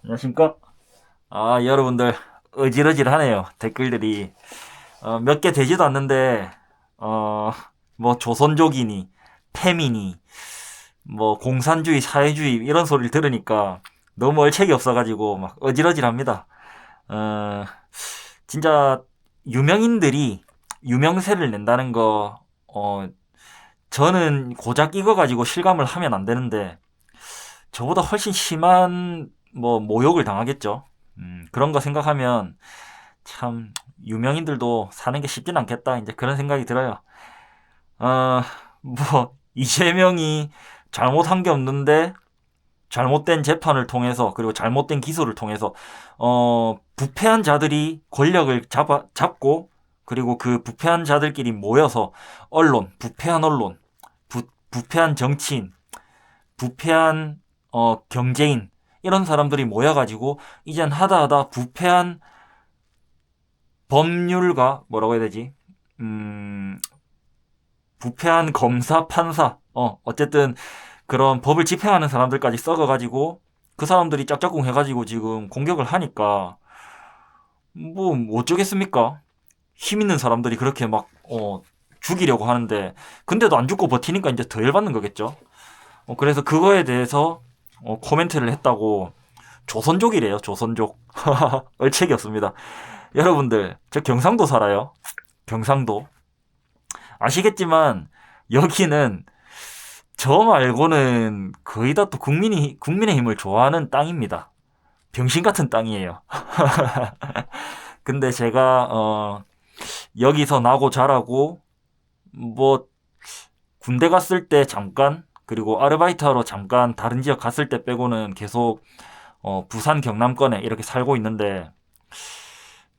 안녕하십니까? 여러분들, 어질어질하네요. 댓글들이. 몇 개 되지도 않는데, 어, 뭐, 조선족이니, 페미니, 뭐, 공산주의, 사회주의, 이런 소리를 들으니까 너무 얼척이 없어가지고, 막, 어질어질합니다. 어, 진짜, 유명인들이 유명세를 낸다는 거, 저는 고작 이거 가지고 실감을 하면 안 되는데, 저보다 훨씬 심한, 뭐, 모욕을 당하겠죠. 그런 거 생각하면, 참 유명인들도 사는 게 쉽진 않겠다 이제 그런 생각이 들어요. 어, 뭐 이재명이 잘못한 게 없는데 잘못된 재판을 통해서 그리고 잘못된 기소를 통해서 부패한 자들이 권력을 잡고 그리고 그 부패한 자들끼리 모여서 언론, 부패한 언론, 부패한 정치인, 부패한 경제인 이런 사람들이 모여가지고 이젠 하다 부패한 법률가 뭐라고 해야 되지? 음, 부패한 검사, 판사, 어쨌든 그런 법을 집행하는 사람들까지 썩어가지고 그 사람들이 짝짝꿍 해가지고 지금 공격을 하니까 뭐 어쩌겠습니까? 힘 있는 사람들이 그렇게 막 죽이려고 하는데 근데도 안 죽고 버티니까 이제 더 열받는 거겠죠. 그래서 그거에 대해서 코멘트를 했다고 조선족이래요. 조선족. 얼척이 없습니다. 여러분들 저 경상도 살아요. 경상도. 아시겠지만 여기는 저 말고는 거의 다 또 국민의힘을 좋아하는 땅입니다. 병신 같은 땅이에요. 근데 제가 여기서 나고 자라고 뭐 군대 갔을 때 잠깐 그리고 아르바이트하러 잠깐 다른 지역 갔을 때 빼고는 계속 부산 경남권에 이렇게 살고 있는데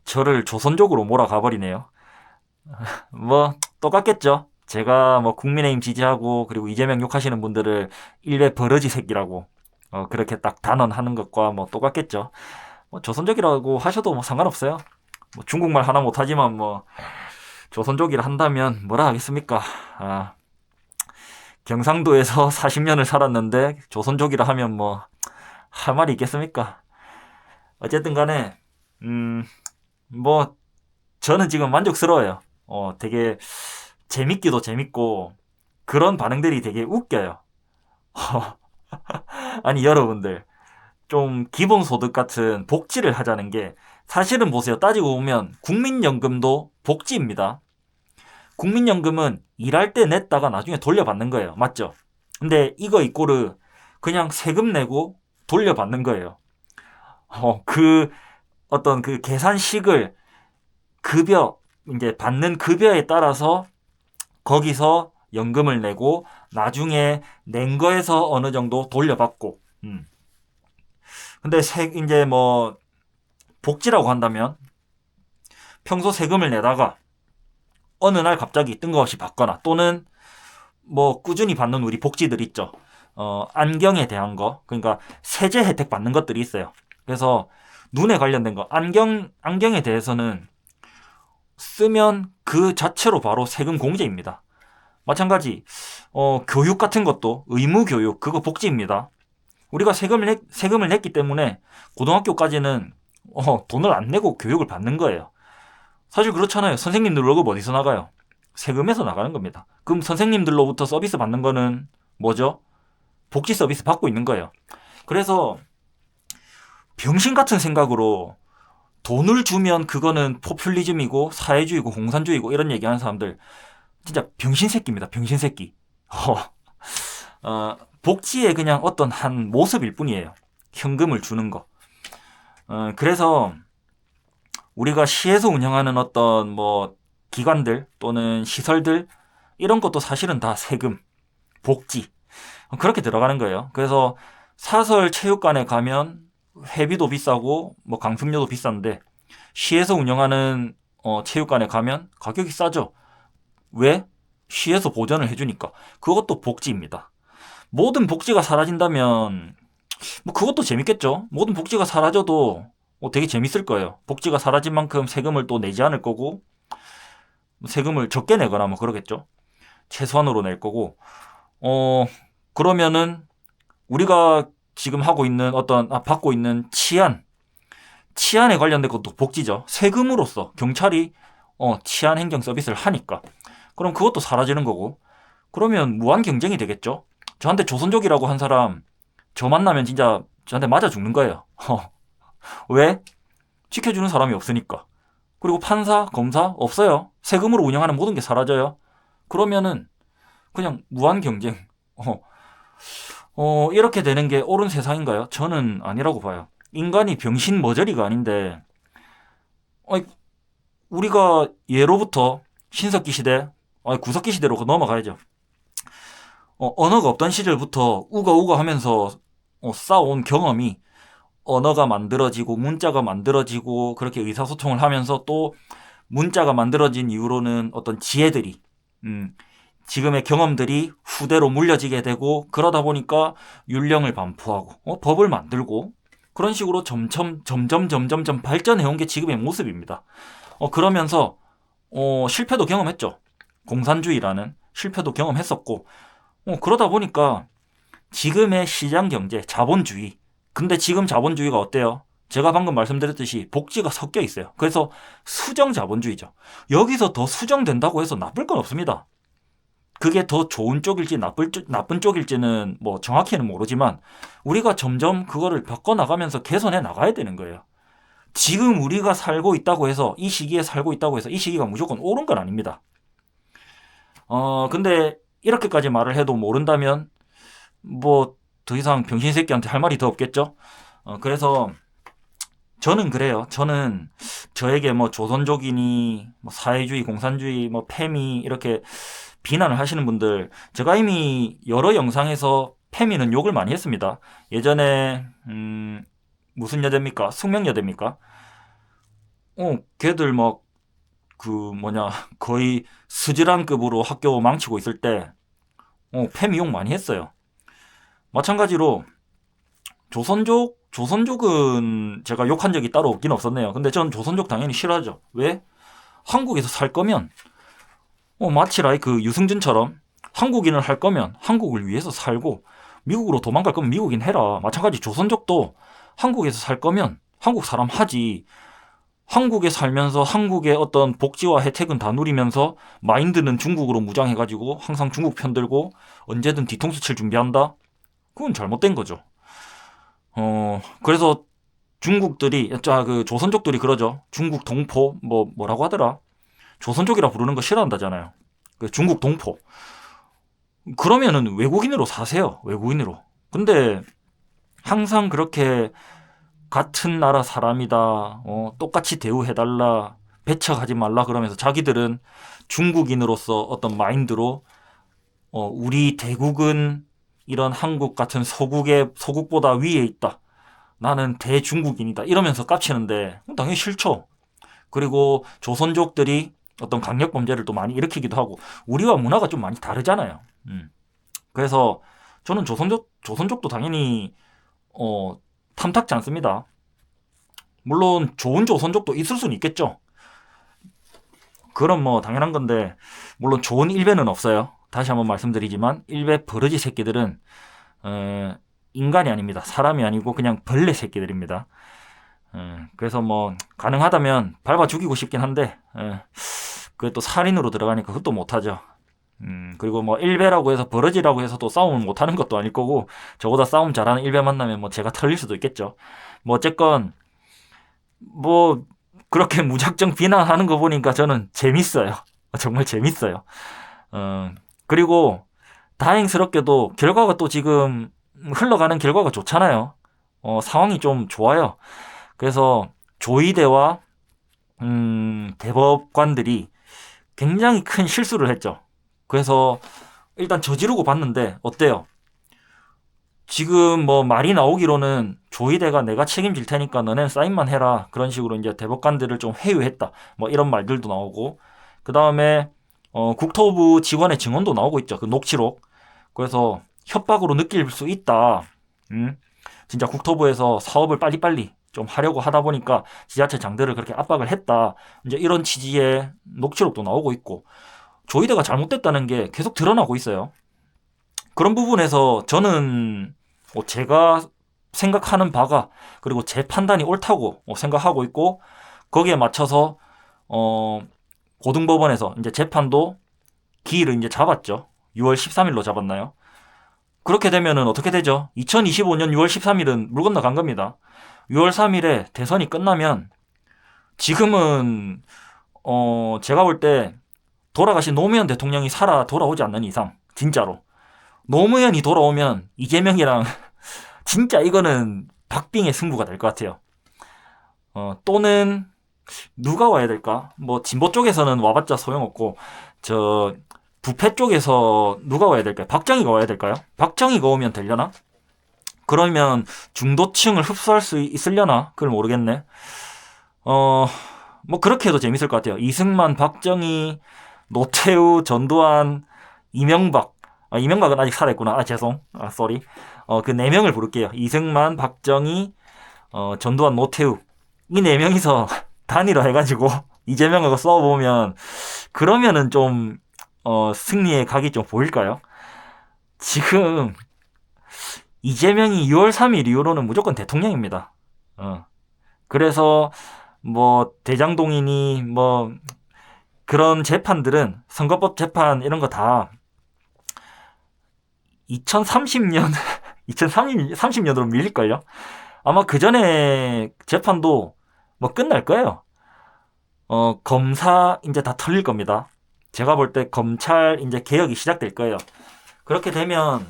저를 조선족으로 몰아가 버리네요. 뭐 똑같겠죠. 제가 뭐 국민의힘 지지하고 그리고 이재명 욕하시는 분들을 일베 버러지 새끼라고 그렇게 딱 단언하는 것과 뭐 똑같겠죠. 뭐 조선족이라고 하셔도 뭐 상관없어요. 뭐 중국말 하나 못하지만 뭐 조선족이라 한다면 뭐라 하겠습니까? 경상도에서 40년을 살았는데 조선족이라 하면 뭐 할 말이 있겠습니까? 어쨌든 간에 뭐 저는 지금 만족스러워요. 되게 재밌기도 재밌고 그런 반응들이 되게 웃겨요. 아니 여러분들 좀 기본소득 같은 복지를 하자는 게 사실은 보세요. 따지고 보면 국민연금도 복지입니다. 국민연금은 일할 때 냈다가 나중에 돌려받는 거예요. 맞죠? 근데 이거 이꼬르 그냥 세금 내고 돌려받는 거예요. 그 어떤 그 계산식을 급여 이제 받는 급여에 따라서 거기서 연금을 내고 나중에 낸 거에서 어느 정도 돌려받고. 근데 이제 뭐 복지라고 한다면 평소 세금을 내다가 어느 날 갑자기 뜬금없이 받거나 또는 뭐 꾸준히 받는 우리 복지들 있죠. 안경에 대한 거 그러니까 세제 혜택 받는 것들이 있어요. 그래서 눈에 관련된 거 안경에 대해서는 쓰면 그 자체로 바로 세금 공제입니다. 마찬가지 교육 같은 것도 의무 교육 그거 복지입니다. 우리가 세금을 냈기 때문에 고등학교까지는 돈을 안 내고 교육을 받는 거예요. 사실 그렇잖아요. 선생님들 월급 어디서 나가요? 세금에서 나가는 겁니다. 그럼 선생님들로부터 서비스 받는 거는 뭐죠? 복지 서비스 받고 있는 거예요. 그래서 병신 같은 생각으로 돈을 주면 그거는 포퓰리즘이고 사회주의고 공산주의고 이런 얘기하는 사람들 진짜 병신 새끼입니다. 병신 새끼. 복지의 그냥 어떤 한 모습일 뿐이에요. 현금을 주는 거. 그래서 우리가 시에서 운영하는 어떤 뭐 기관들 또는 시설들 이런 것도 사실은 다 세금, 복지 그렇게 들어가는 거예요. 그래서 사설 체육관에 가면 회비도 비싸고 뭐 강습료도 비싼데 시에서 운영하는 체육관에 가면 가격이 싸죠. 왜? 시에서 보전을 해주니까. 그것도 복지입니다. 모든 복지가 사라진다면 뭐 그것도 재밌겠죠. 모든 복지가 사라져도 되게 재밌을 거예요. 복지가 사라진 만큼 세금을 또 내지 않을 거고 세금을 적게 내거나 뭐 그러겠죠. 최소한으로 낼 거고 그러면은 우리가 지금 하고 있는 받고 있는 치안에 관련된 것도 복지죠. 세금으로서 경찰이 치안 행정 서비스를 하니까. 그럼 그것도 사라지는 거고. 그러면 무한 경쟁이 되겠죠. 저한테 조선족이라고 한 사람 저 만나면 진짜 저한테 맞아 죽는 거예요. 왜? 지켜주는 사람이 없으니까. 그리고 판사, 검사 없어요. 세금으로 운영하는 모든 게 사라져요. 그러면은 그냥 무한 경쟁. 이렇게 되는 게 옳은 세상인가요? 저는 아니라고 봐요. 인간이 병신 머저리가 아닌데, 우리가 예로부터 신석기 시대, 구석기 시대로 넘어가야죠. 언어가 없던 시절부터 우가우가 하면서 쌓아온 경험이 언어가 만들어지고 문자가 만들어지고 그렇게 의사소통을 하면서 또 문자가 만들어진 이후로는 어떤 지혜들이 지금의 경험들이 후대로 물려지게 되고 그러다 보니까 율령을 반포하고 법을 만들고 그런 식으로 점점 발전해온 게 지금의 모습입니다. 그러면서 실패도 경험했죠. 공산주의라는 실패도 경험했었고 그러다 보니까 지금의 시장경제, 자본주의. 근데 지금 자본주의가 어때요? 제가 방금 말씀드렸듯이 복지가 섞여 있어요. 그래서 수정자본주의죠. 여기서 더 수정된다고 해서 나쁠 건 없습니다. 그게 더 좋은 쪽일지 나쁜 쪽일지는 뭐 정확히는 모르지만 우리가 점점 그거를 바꿔나가면서 개선해 나가야 되는 거예요. 지금 우리가 살고 있다고 해서 이 시기에 살고 있다고 해서 이 시기가 무조건 옳은 건 아닙니다. 근데 이렇게까지 말을 해도 모른다면 뭐 더 이상 병신 새끼한테 할 말이 더 없겠죠. 그래서 저는 그래요. 저는 저에게 뭐 조선족이니 뭐 사회주의, 공산주의, 뭐 패미 이렇게 비난을 하시는 분들 제가 이미 여러 영상에서 패미는 욕을 많이 했습니다. 예전에 무슨 여대입니까? 숙명여대입니까? 걔들 막 거의 스즈란급으로 학교 망치고 있을 때 패미 욕 많이 했어요. 마찬가지로 조선족은 제가 욕한 적이 따로 없긴 없었네요. 근데 전 조선족 당연히 싫어하죠. 왜? 한국에서 살 거면 마치 그 유승준처럼 한국인을 할 거면 한국을 위해서 살고 미국으로 도망갈 거면 미국인 해라. 마찬가지 조선족도 한국에서 살 거면 한국 사람 하지. 한국에 살면서 한국의 어떤 복지와 혜택은 다 누리면서 마인드는 중국으로 무장해가지고 항상 중국 편들고 언제든 뒤통수 칠 준비한다? 그건 잘못된 거죠. 그래서 중국들이, 그 조선족들이 그러죠. 중국 동포, 뭐라고 하더라? 조선족이라 부르는 거 싫어한다잖아요. 그 중국 동포. 그러면은 외국인으로 사세요. 외국인으로. 근데 항상 그렇게 같은 나라 사람이다. 똑같이 대우해달라. 배척하지 말라 그러면서 자기들은 중국인으로서 어떤 마인드로 우리 대국은 이런 한국 같은 소국보다 위에 있다. 나는 대중국인이다. 이러면서 깝치는데 당연히 싫죠. 그리고 조선족들이 어떤 강력범죄를 또 많이 일으키기도 하고 우리와 문화가 좀 많이 다르잖아요. 그래서 저는 조선족도 당연히 탐탁지 않습니다. 물론 좋은 조선족도 있을 수는 있겠죠. 그럼 뭐 당연한 건데 물론 좋은 일배는 없어요. 다시 한번 말씀드리지만 일배 버러지 새끼들은 인간이 아닙니다. 사람이 아니고 그냥 벌레 새끼들입니다. 그래서 뭐 가능하다면 밟아 죽이고 싶긴 한데 그게 또 살인으로 들어가니까 그것도 못하죠. 그리고 뭐 일배라고 해서 버러지라고 해서 또 싸움을 못하는 것도 아닐 거고 저보다 싸움 잘하는 일배 만나면 뭐 제가 털릴 수도 있겠죠. 뭐 어쨌건 뭐 그렇게 무작정 비난하는 거 보니까 저는 재밌어요. 정말 재밌어요. 그리고 다행스럽게도 결과가 또 지금 흘러가는 결과가 좋잖아요. 상황이 좀 좋아요. 그래서 조의대와 대법관들이 굉장히 큰 실수를 했죠. 그래서 일단 저지르고 봤는데 어때요? 지금 뭐 말이 나오기로는 조의대가 내가 책임질 테니까 너넨 사인만 해라. 그런 식으로 이제 대법관들을 좀 회유했다. 뭐 이런 말들도 나오고 그 다음에 국토부 직원의 증언도 나오고 있죠. 그 녹취록. 그래서 협박으로 느낄 수 있다. 진짜 국토부에서 사업을 빨리빨리 좀 하려고 하다 보니까 지자체 장들을 그렇게 압박을 했다. 이제 이런 취지의 녹취록도 나오고 있고 조의대가 잘못됐다는 게 계속 드러나고 있어요. 그런 부분에서 저는 제가 생각하는 바가, 그리고 제 판단이 옳다고 생각하고 있고, 거기에 맞춰서 고등법원에서 이제 재판도 기일을 이제 잡았죠. 6월 13일로 잡았나요? 그렇게 되면은 어떻게 되죠? 2025년 6월 13일은 물 건너간 겁니다. 6월 3일에 대선이 끝나면 지금은 제가 볼 때 돌아가신 노무현 대통령이 살아 돌아오지 않는 이상, 진짜로 노무현이 돌아오면 이재명이랑 진짜 이거는 박빙의 승부가 될 것 같아요. 또는 누가 와야 될까? 뭐 진보 쪽에서는 와봤자 소용없고, 저 부패 쪽에서 누가 와야 될까요? 박정희가 와야 될까요? 박정희가 오면 되려나? 그러면 중도층을 흡수할 수 있으려나? 그걸 모르겠네. 뭐 그렇게 해도 재밌을 것 같아요. 이승만, 박정희, 노태우, 전두환, 이명박. 이명박은 아직 살아있구나. 죄송. 쏘리. 그 네 명을 부를게요. 이승만, 박정희, 전두환, 노태우. 이 네 명이서 단일화 해가지고 이재명하고 싸워보면, 그러면은 좀 승리의 각이 좀 보일까요? 지금 이재명이 6월 3일 이후로는 무조건 대통령입니다. 그래서 뭐 대장동이니 뭐 그런 재판들은, 선거법 재판 이런 거 다 2030년 2030년으로 밀릴걸요. 아마 그 전에 재판도 뭐 끝날 거예요. 검사 이제 다 털릴 겁니다. 제가 볼 때 검찰 이제 개혁이 시작될 거예요. 그렇게 되면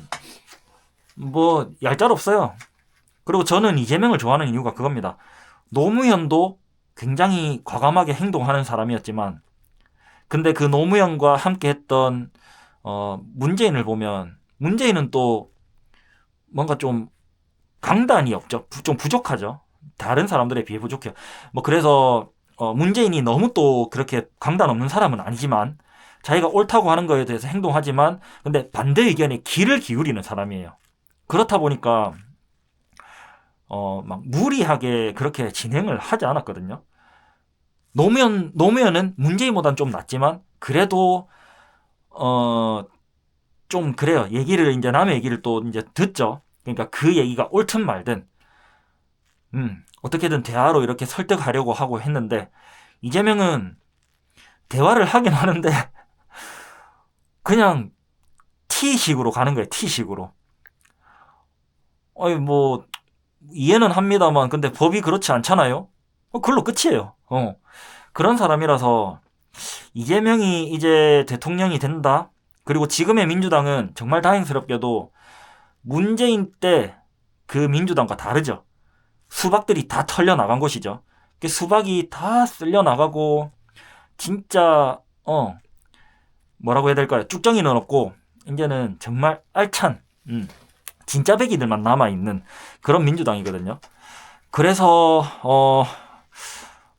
뭐 얄짤없어요. 그리고 저는 이재명을 좋아하는 이유가 그겁니다. 노무현도 굉장히 과감하게 행동하는 사람이었지만, 근데 그 노무현과 함께 했던 문재인을 보면, 문재인은 또 뭔가 좀 강단이 없죠. 좀 부족하죠. 다른 사람들에 비해 부족해요. 뭐 그래서 문재인이 너무 또 그렇게 강단 없는 사람은 아니지만, 자기가 옳다고 하는 거에 대해서 행동하지만, 근데 반대 의견에 귀를 기울이는 사람이에요. 그렇다 보니까 막 무리하게 그렇게 진행을 하지 않았거든요. 노무현은 문재인보단 좀 낫지만, 그래도 좀 그래요. 얘기를 이제 남의 얘기를 또 이제 듣죠. 그러니까 그 얘기가 옳든 말든 어떻게든 대화로 이렇게 설득하려고 하고 했는데, 이재명은 대화를 하긴 하는데 그냥 T식으로 가는 거예요. T식으로. 뭐 이해는 합니다만, 근데 법이 그렇지 않잖아요. 그걸로 끝이에요. 그런 사람이라서 이재명이 이제 대통령이 된다. 그리고 지금의 민주당은 정말 다행스럽게도 문재인 때 그 민주당과 다르죠. 수박들이 다 털려 나간 것이죠. 수박이 다 쓸려 나가고, 진짜 뭐라고 해야 될까요? 쭉정이는 없고, 이제는 정말 알찬 진짜 백이들만 남아있는 그런 민주당이거든요. 그래서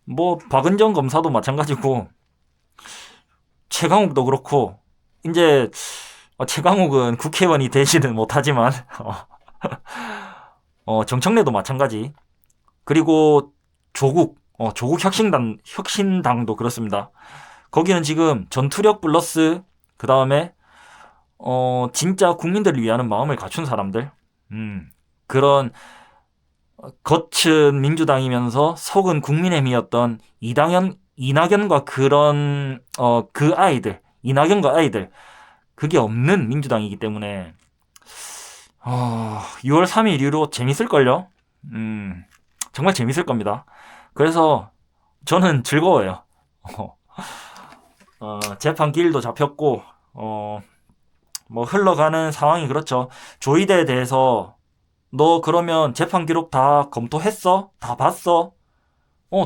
뭐 박은정 검사도 마찬가지고, 최강욱도 그렇고, 이제 최강욱은 국회의원이 되지는 못하지만 정청래도 마찬가지. 그리고 조국 혁신당도 그렇습니다. 거기는 지금 전투력 플러스 그 다음에 진짜 국민들을 위하는 마음을 갖춘 사람들, 그런 겉은 민주당이면서 속은 국민의힘이었던 이낙연과 그런 그 아이들, 이낙연과 아이들, 그게 없는 민주당이기 때문에 6월 3일 이후로 재밌을걸요? 정말 재밌을 겁니다. 그래서 저는 즐거워요. 재판 기일도 잡혔고, 뭐 흘러가는 상황이 그렇죠. 조이대에 대해서 너 그러면 재판 기록 다 검토했어? 다 봤어?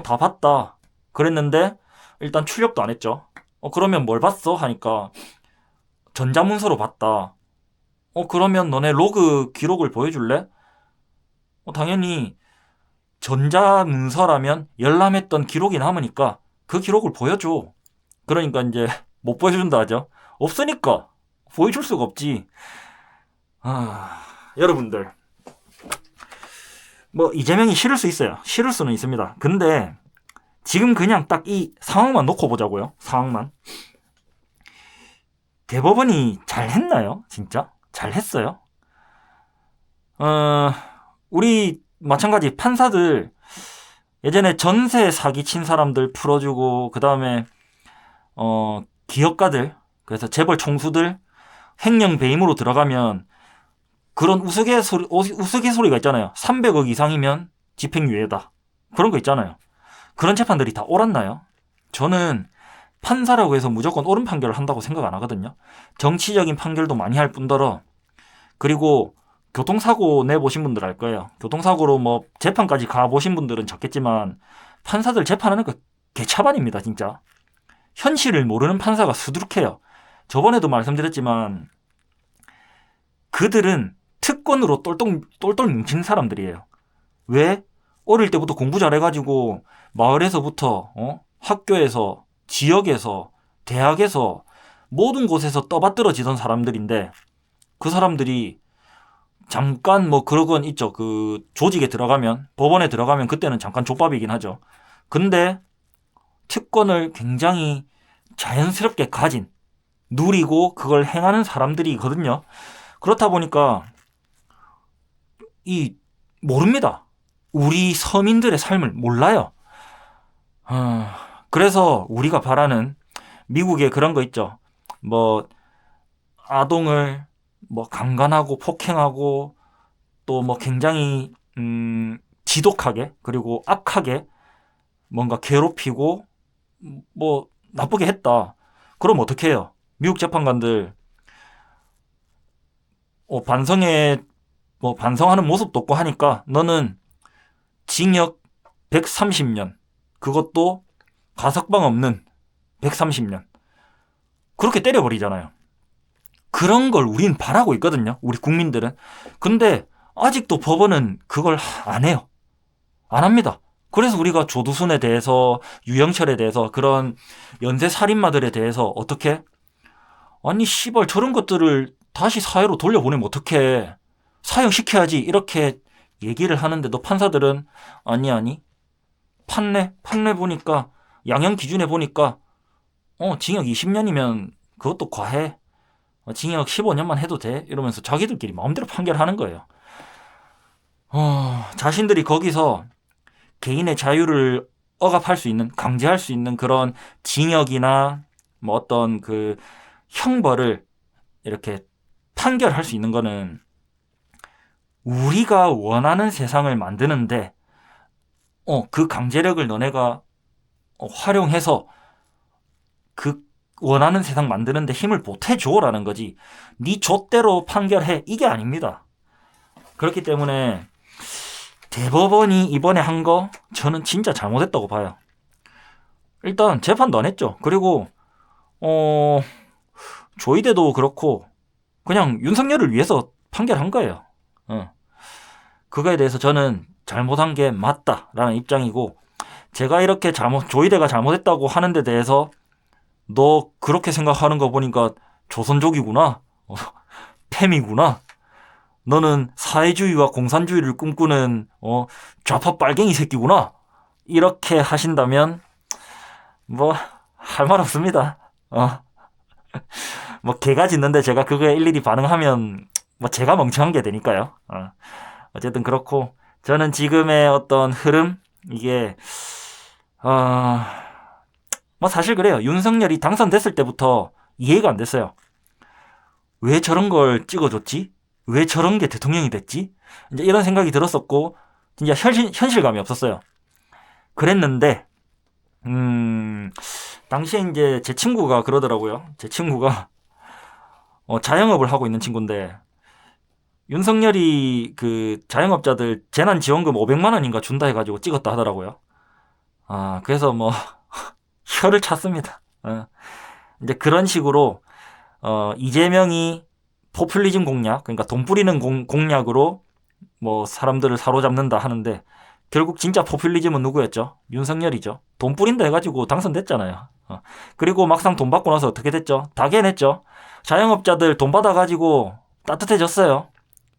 다 봤다. 그랬는데 일단 출력도 안 했죠. 그러면 뭘 봤어? 하니까 전자문서로 봤다. 그러면 너네 로그 기록을 보여줄래? 당연히 전자문서라면 열람했던 기록이 남으니까 그 기록을 보여줘. 그러니까 이제 못 보여준다 하죠. 없으니까 보여줄 수가 없지. 여러분들, 뭐 이재명이 싫을 수 있어요. 싫을 수는 있습니다. 근데 지금 그냥 딱 이 상황만 놓고 보자고요. 상황만. 대법원이 잘했나요? 진짜? 잘했어요? 우리 마찬가지 판사들 예전에 전세 사기 친 사람들 풀어주고 그다음에 기업가들 그래서 재벌 총수들 횡령 배임으로 들어가면 그런 우스갯소리가 있잖아요. 300억 이상이면 집행유예다. 그런 거 있잖아요. 그런 재판들이 다 옳았나요? 저는 판사라고 해서 무조건 옳은 판결을 한다고 생각 안 하거든요. 정치적인 판결도 많이 할 뿐더러 그리고 교통사고 내보신 분들 알 거예요. 교통사고로 뭐 재판까지 가보신 분들은 적겠지만 판사들 재판하는 거 개차반입니다. 진짜. 현실을 모르는 판사가 수두룩해요. 저번에도 말씀드렸지만 그들은 특권으로 똘똘 뭉친 사람들이에요. 왜? 어릴 때부터 공부 잘해가지고 마을에서부터 학교에서 지역에서 대학에서 모든 곳에서 떠받들어지던 사람들인데 그 사람들이 잠깐 뭐 그런 건 있죠. 그 조직에 들어가면 법원에 들어가면 그때는 잠깐 족밥이긴 하죠. 근데 특권을 굉장히 자연스럽게 가진 누리고 그걸 행하는 사람들이거든요. 그렇다 보니까 모릅니다. 우리 서민들의 삶을 몰라요. 그래서 우리가 바라는 미국에 그런 거 있죠. 뭐 아동을 뭐 강간하고 폭행하고 또 뭐 굉장히 지독하게 그리고 악하게 뭔가 괴롭히고 뭐 나쁘게 했다. 그럼 어떻게 해요? 미국 재판관들 반성하는 모습도 없고 하니까 너는 징역 130년 그것도 가석방 없는 130년 그렇게 때려버리잖아요. 그런 걸 우린 바라고 있거든요. 우리 국민들은. 근데 아직도 법원은 그걸 안 해요. 안 합니다. 그래서 우리가 조두순에 대해서 유영철에 대해서 그런 연쇄 살인마들에 대해서 어떻게 아니 씨발 저런 것들을 다시 사회로 돌려보내면 어떡해. 사형시켜야지 이렇게 얘기를 하는데도 판사들은 아니 판례 보니까 양형 기준에 보니까 징역 20년이면 그것도 과해. 징역 15년만 해도 돼. 이러면서 자기들끼리 마음대로 판결하는 거예요. 자신들이 거기서 개인의 자유를 억압할 수 있는, 강제할 수 있는 그런 징역이나 뭐 어떤 그 형벌을 이렇게 판결할 수 있는 거는 우리가 원하는 세상을 만드는데 그 강제력을 너네가 활용해서 그 원하는 세상 만드는데 힘을 보태줘라는 거지. 네 좆대로 판결해 이게 아닙니다. 그렇기 때문에 대법원이 이번에 한 거 저는 진짜 잘못했다고 봐요. 일단 재판도 안 했죠. 그리고 조이대도 그렇고 그냥 윤석열을 위해서 판결한 거예요. 그거에 대해서 저는 잘못한 게 맞다라는 입장이고 제가 이렇게 조이대가 잘못했다고 하는 데 대해서 너 그렇게 생각하는 거 보니까 조선족이구나. 팸이구나. 너는 사회주의와 공산주의를 꿈꾸는 좌파 빨갱이 새끼구나. 이렇게 하신다면 뭐 할 말 없습니다. 뭐 개가 짖는데 제가 그거에 일일이 반응하면 뭐 제가 멍청한 게 되니까요. 어쨌든 그렇고 저는 지금의 어떤 흐름 이게 뭐 사실 그래요. 윤석열이 당선됐을 때부터 이해가 안 됐어요. 왜 저런 걸 찍어줬지? 왜 저런 게 대통령이 됐지? 이제 이런 생각이 들었었고 진짜 현실감이 없었어요. 그랬는데 당시에 이제 제 친구가 그러더라고요. 제 친구가 자영업을 하고 있는 친구인데 윤석열이 그 자영업자들 재난지원금 500만 원인가 준다 해가지고 찍었다 하더라고요. 그래서 뭐 혀를 찼습니다. 이제 그런 식으로 이재명이 포퓰리즘 공략, 그러니까 돈 뿌리는 공략으로 뭐 사람들을 사로잡는다 하는데 결국 진짜 포퓰리즘은 누구였죠? 윤석열이죠. 돈 뿌린다 해가지고 당선됐잖아요. 그리고 막상 돈 받고 나서 어떻게 됐죠? 다 개냈죠. 자영업자들 돈 받아가지고 따뜻해졌어요.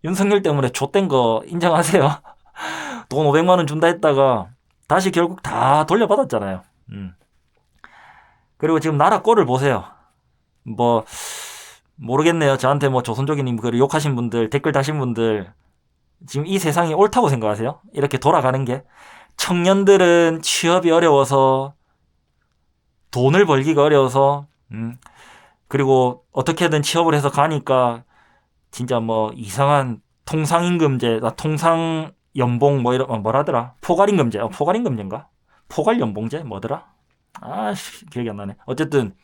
윤석열 때문에 좆된 거 인정하세요. 돈 500만 원 준다 했다가 다시 결국 다 돌려받았잖아요. 그리고 지금 나라 꼴을 보세요. 뭐 모르겠네요. 저한테 뭐 조선족이님 그 욕하신 분들 댓글 다신 분들 지금 이 세상이 옳다고 생각하세요? 이렇게 돌아가는 게? 청년들은 취업이 어려워서, 돈을 벌기가 어려워서, 그리고 어떻게든 취업을 해서 가니까 진짜 뭐 이상한 통상임금제, 통상연봉 뭐 이런 뭐라더라? 포괄임금제, 포괄임금제인가? 포괄연봉제 뭐더라? 기억이 안 나네. 어쨌든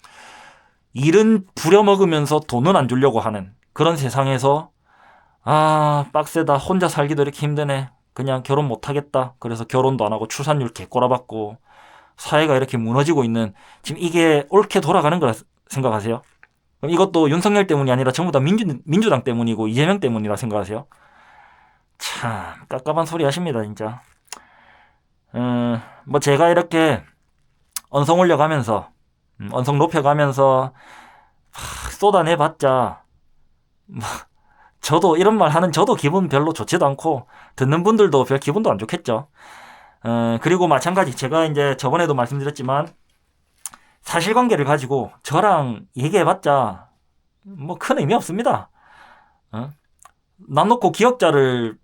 일은 부려먹으면서 돈은 안 주려고 하는 그런 세상에서 빡세다. 혼자 살기도 이렇게 힘드네. 그냥 결혼 못하겠다. 그래서 결혼도 안 하고 출산율 개꼬라박고 사회가 이렇게 무너지고 있는 지금 이게 옳게 돌아가는 거라 생각하세요? 그럼 이것도 윤석열 때문이 아니라 전부 다 민주당 때문이고 이재명 때문이라 생각하세요? 참 깝깝한 소리 하십니다 진짜. 뭐 제가 이렇게 언성 올려가면서 언성 높여가면서 쏟아내봤자 뭐 저도 이런 말 하는 저도 기분 별로 좋지도 않고 듣는 분들도 별 기분도 안 좋겠죠. 그리고 마찬가지 제가 이제 저번에도 말씀드렸지만 사실관계를 가지고 저랑 얘기해봤자 뭐 큰 의미 없습니다. 남 놓고 기억자를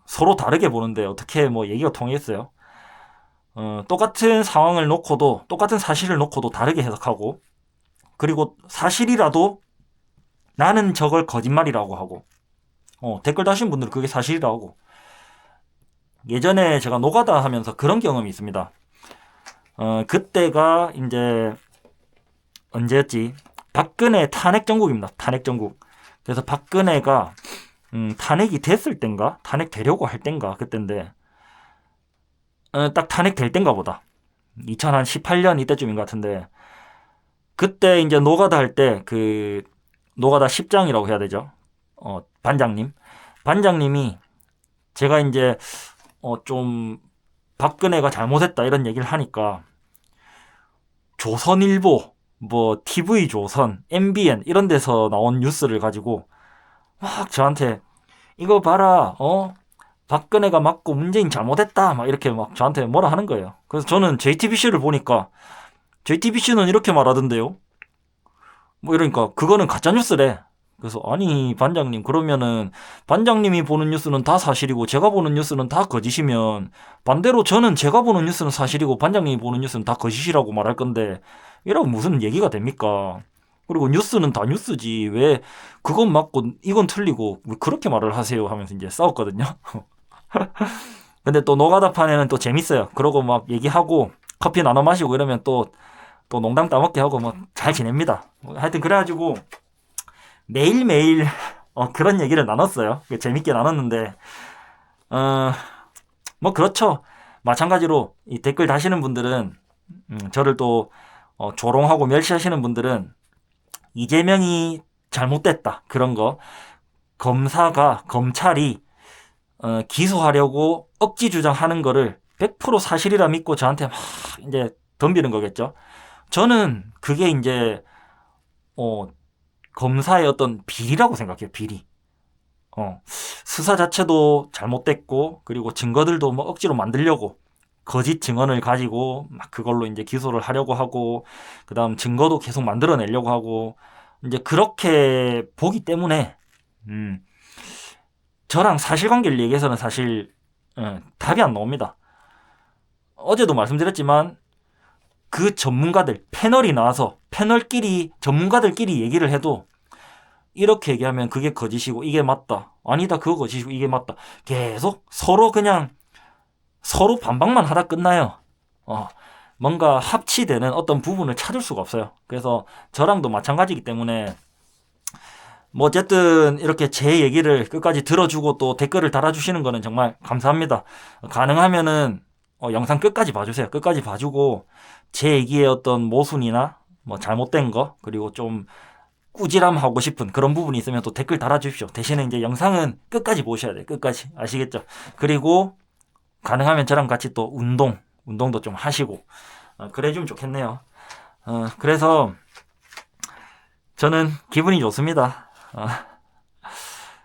서로 다르게 보는데 어떻게 뭐 얘기가 통했어요? 똑같은 상황을 놓고도 똑같은 사실을 놓고도 다르게 해석하고 그리고 사실이라도 나는 저걸 거짓말이라고 하고 댓글 다신 분들은 그게 사실이라고 하고 예전에 제가 노가다 하면서 그런 경험이 있습니다. 그때가 이제 언제였지? 박근혜 탄핵 정국입니다. 탄핵 정국. 그래서 박근혜가 탄핵이 됐을 땐가? 탄핵 되려고 할 땐가? 그때인데 딱 탄핵 될 땐가 보다. 2018년 이때쯤인 것 같은데 그때 이제 노가다 할 때 그 노가다 10장이라고 해야 되죠. 반장님이 제가 이제 좀 박근혜가 잘못했다 이런 얘기를 하니까 조선일보, 뭐 TV조선, MBN 이런 데서 나온 뉴스를 가지고 막 저한테 이거 봐라, 박근혜가 맞고 문재인 잘못했다 막 이렇게 막 저한테 뭐라 하는 거예요. 그래서 저는 JTBC를 보니까 JTBC는 이렇게 말하던데요. 뭐 이러니까 그거는 가짜 뉴스래. 그래서 아니 반장님 그러면은 반장님이 보는 뉴스는 다 사실이고 제가 보는 뉴스는 다 거짓이면 반대로 저는 제가 보는 뉴스는 사실이고 반장님이 보는 뉴스는 다 거짓이라고 말할 건데 이라고 무슨 얘기가 됩니까? 그리고 뉴스는 다 뉴스지 왜 그건 맞고 이건 틀리고 왜 그렇게 말을 하세요 하면서 이제 싸웠거든요. 근데 또 노가다판에는 또 재밌어요. 그러고 막 얘기하고 커피 나눠 마시고 이러면 또 농담 따먹게 하고 뭐 잘 지냅니다. 하여튼 그래가지고 매일매일 그런 얘기를 나눴어요. 재밌게 나눴는데 뭐 그렇죠. 마찬가지로 이 댓글 다시는 분들은 저를 또 조롱하고 멸시하시는 분들은 이재명이 잘못됐다 그런 거 검찰이 기소하려고 억지 주장하는 거를 100% 사실이라 믿고 저한테 막 이제 덤비는 거겠죠. 저는 그게 이제 검사의 어떤 비리라고 생각해요. 비리. 수사 자체도 잘못됐고 그리고 증거들도 뭐 억지로 만들려고 거짓 증언을 가지고 막 그걸로 이제 기소를 하려고 하고 그다음 증거도 계속 만들어내려고 하고 이제 그렇게 보기 때문에 저랑 사실관계를 얘기해서는 사실 답이 안 나옵니다. 어제도 말씀드렸지만 그 전문가들 패널이 나와서 전문가들끼리 얘기를 해도 이렇게 얘기하면 그게 거짓이고 이게 맞다. 아니다 그거 거짓이고 이게 맞다. 계속 서로 반박만 하다 끝나요. 뭔가 합치되는 어떤 부분을 찾을 수가 없어요. 그래서 저랑도 마찬가지이기 때문에 뭐 어쨌든 이렇게 제 얘기를 끝까지 들어주고 또 댓글을 달아주시는 거는 정말 감사합니다. 가능하면은 영상 끝까지 봐주세요. 끝까지 봐주고 제 얘기의 어떤 모순이나 뭐 잘못된 거 그리고 좀 꾸지람하고 싶은 그런 부분이 있으면 또 댓글 달아주십시오. 대신에 이제 영상은 끝까지 보셔야 돼요. 끝까지 아시겠죠? 그리고 가능하면 저랑 같이 또 운동도 좀 하시고 그래주면 좋겠네요. 그래서 저는 기분이 좋습니다.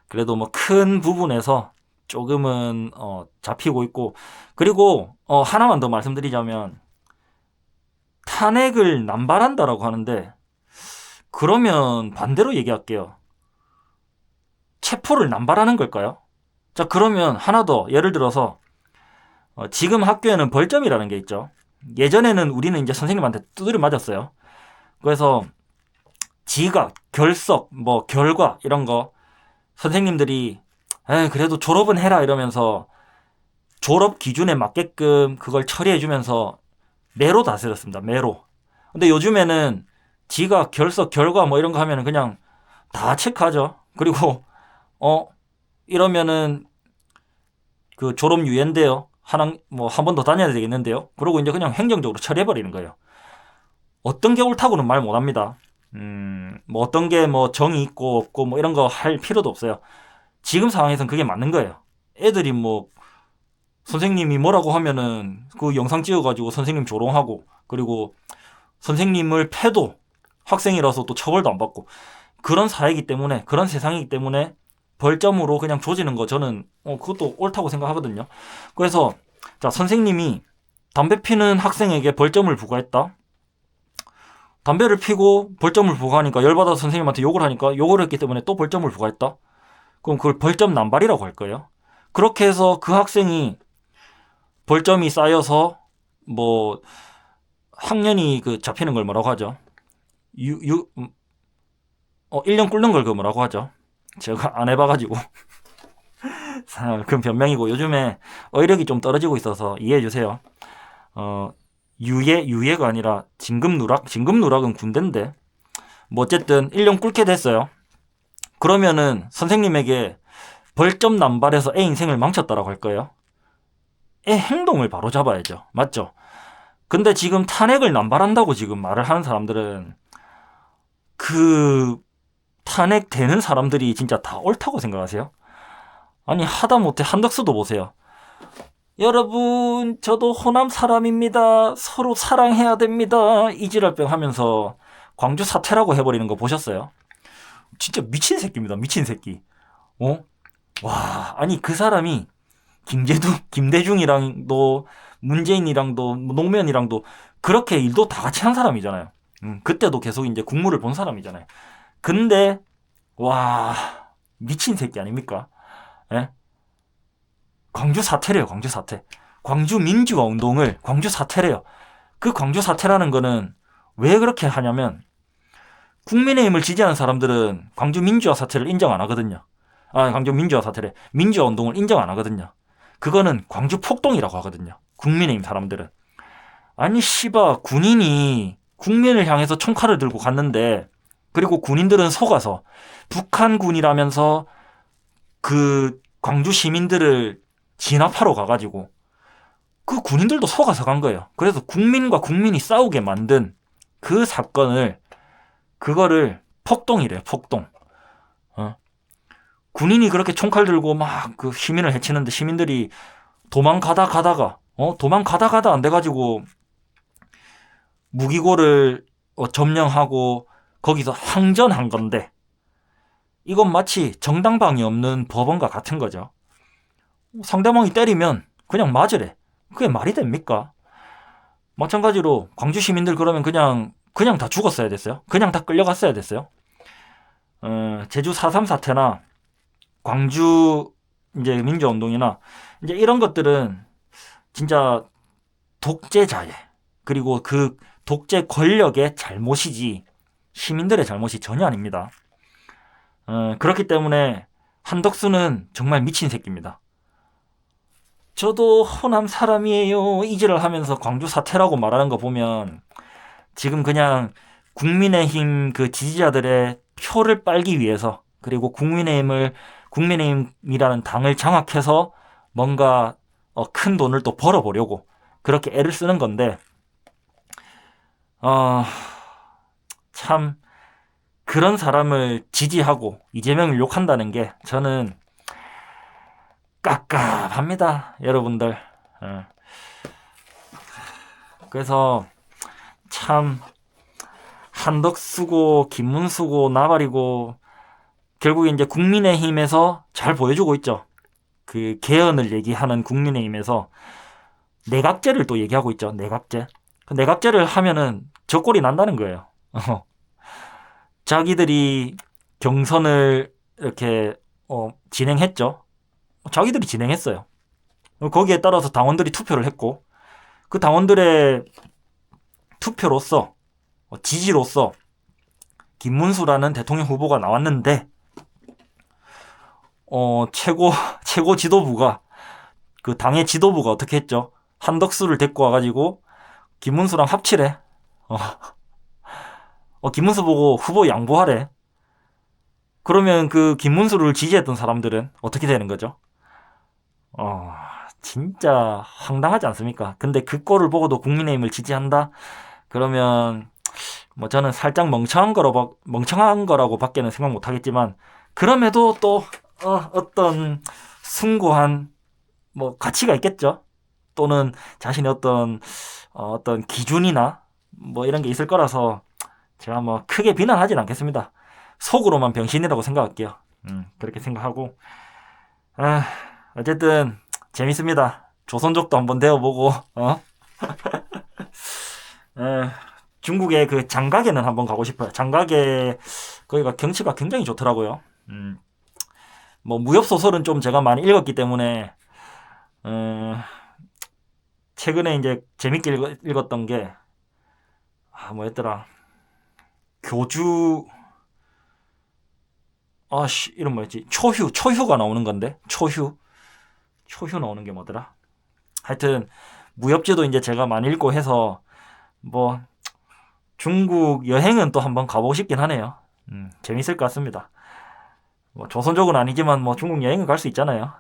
그래도 뭐 큰 부분에서 조금은 잡히고 있고 그리고 하나만 더 말씀드리자면 탄핵을 남발한다라고 하는데 그러면 반대로 얘기할게요. 체포를 남발하는 걸까요? 자, 그러면 하나 더 예를 들어서 지금 학교에는 벌점이라는 게 있죠. 예전에는 우리는 이제 선생님한테 두드려 맞았어요. 그래서 지각, 결석, 뭐 결과 이런 거 선생님들이 그래도 졸업은 해라 이러면서 졸업 기준에 맞게끔 그걸 처리해주면서 매로 다스렸습니다. 매로. 근데 요즘에는 지각, 결석, 결과 뭐 이런 거 하면은 그냥 다 체크하죠. 그리고 이러면은 그 졸업 유예인데요. 한 번 더 다녀야 되겠는데요. 그러고 이제 그냥 행정적으로 처리해버리는 거예요. 어떤 게 옳다고는 말 못합니다. 뭐 어떤 게 뭐 정이 있고 없고 뭐 이런 거 할 필요도 없어요. 지금 상황에선 그게 맞는 거예요. 애들이 뭐 선생님이 뭐라고 하면은 그 영상 찍어가지고 선생님 조롱하고 그리고 선생님을 패도 학생이라서 또 처벌도 안 받고 그런 사회이기 때문에 그런 세상이기 때문에 벌점으로 그냥 조지는 거 저는 그것도 옳다고 생각하거든요. 그래서 자 선생님이 담배 피는 학생에게 벌점을 부과했다. 담배를 피고 벌점을 부과하니까 열받아서 선생님한테 욕을 하니까 욕을 했기 때문에 또 벌점을 부과했다. 그럼 그걸 벌점 남발이라고 할 거예요. 그렇게 해서 그 학생이 벌점이 쌓여서 뭐 학년이 그 잡히는 걸 뭐라고 하죠? 1년 꿇는 걸 그 뭐라고 하죠? 제가 안 해봐가지고 그건 변명이고 요즘에 어휘력이 좀 떨어지고 있어서 이해해 주세요. 유예가 아니라 진급누락? 진급누락은 군대인데 뭐 어쨌든 1년 꿇게 됐어요. 그러면은 선생님에게 벌점 남발해서 애 인생을 망쳤다라고 할 거예요. 애 행동을 바로 잡아야죠. 맞죠? 근데 지금 탄핵을 남발한다고 지금 말을 하는 사람들은 그 탄핵 되는 사람들이 진짜 다 옳다고 생각하세요? 아니 하다못해 한덕수도 보세요. 여러분 저도 호남 사람입니다. 서로 사랑해야 됩니다. 이지랄병 하면서 광주 사퇴라고 해버리는 거 보셨어요? 진짜 미친 새끼입니다. 미친 새끼. 와 아니 그 사람이 김대중이랑도 문재인이랑도 노무현이랑도 그렇게 일도 다 같이 한 사람이잖아요. 그때도 계속 이제 국무를 본 사람이잖아요. 근데 와 미친 새끼 아닙니까? 예? 광주 사퇴래요. 광주 사퇴. 광주 민주화 운동을 광주 사퇴래요. 그 광주 사퇴라는 거는 왜 그렇게 하냐면 국민의힘을 지지하는 사람들은 광주 민주화 사퇴를 인정 안 하거든요. 광주 민주화 사퇴래. 민주화 운동을 인정 안 하거든요. 그거는 광주 폭동이라고 하거든요. 국민의힘 사람들은. 아니 씨바 군인이 국민을 향해서 총칼을 들고 갔는데 그리고 군인들은 속아서 북한군이라면서 그 광주 시민들을 진압하러 가가지고 그 군인들도 속아서 간 거예요. 그래서 국민과 국민이 싸우게 만든 그 사건을 그거를 폭동이래요. 폭동. 군인이 그렇게 총칼 들고 막 그 시민을 해치는데 시민들이 도망가다가 안 돼가지고 무기고를 점령하고 거기서 항전한 건데 이건 마치 정당방위 없는 법원과 같은 거죠. 상대방이 때리면 그냥 맞으래. 그게 말이 됩니까? 마찬가지로 광주 시민들 그러면 그냥 다 죽었어야 됐어요. 그냥 다 끌려갔어야 됐어요. 제주 4.3 사태나 광주 이제 민주화운동이나 이제 이런 것들은 진짜 독재자의 그리고 그 독재 권력의 잘못이지 시민들의 잘못이 전혀 아닙니다. 그렇기 때문에 한덕수는 정말 미친 새끼입니다. 저도 호남 사람이에요 이지를 하면서 광주 사퇴라고 말하는 거 보면 지금 그냥 국민의힘 그 지지자들의 표를 빨기 위해서 그리고 국민의힘이라는 당을 장악해서 뭔가 큰 돈을 또 벌어보려고 그렇게 애를 쓰는 건데 참 그런 사람을 지지하고 이재명을 욕한다는 게 저는 깝깝합니다. 여러분들. 그래서 참 한덕수고 김문수고 나발이고 결국에 이제 국민의힘에서 잘 보여주고 있죠. 그 개헌을 얘기하는 국민의힘에서 내각제를 또 얘기하고 있죠. 내각제. 그 내각제를 하면은 저 꼴이 난다는 거예요. 자기들이 경선을 이렇게 진행했죠. 자기들이 진행했어요. 거기에 따라서 당원들이 투표를 했고 그 당원들의 투표로서 지지로서 김문수라는 대통령 후보가 나왔는데 최고 지도부가 그 당의 지도부가 어떻게 했죠? 한덕수를 데리고 와가지고 김문수랑 합치래. 김문수 보고 후보 양보하래. 그러면 그 김문수를 지지했던 사람들은 어떻게 되는 거죠? 진짜 황당하지 않습니까? 근데 그 꼴을 보고도 국민의힘을 지지한다? 그러면 뭐 저는 살짝 멍청한 거라고 밖에는 생각 못 하겠지만 그럼에도 또 어떤 숭고한 뭐 가치가 있겠죠. 또는 자신의 어떤 기준이나 뭐 이런 게 있을 거라서 제가 뭐 크게 비난하진 않겠습니다. 속으로만 병신이라고 생각할게요. 그렇게 생각하고 어쨌든 재밌습니다. 조선족도 한번 되어보고 중국의 그 장가게는 한번 가고 싶어요. 장가게 거기가 경치가 굉장히 좋더라고요. 뭐 무협 소설은 좀 제가 많이 읽었기 때문에 최근에 이제 재밌게 읽었던 게 뭐였더라? 교주 이름 뭐였지? 초휴가 나오는 건데 초휴 나오는 게 뭐더라? 하여튼 무협지도 이제 제가 많이 읽고 해서 뭐 중국 여행은 또 한번 가보고 싶긴 하네요. 재밌을 것 같습니다. 뭐 조선족은 아니지만 뭐 중국 여행은 갈 수 있잖아요.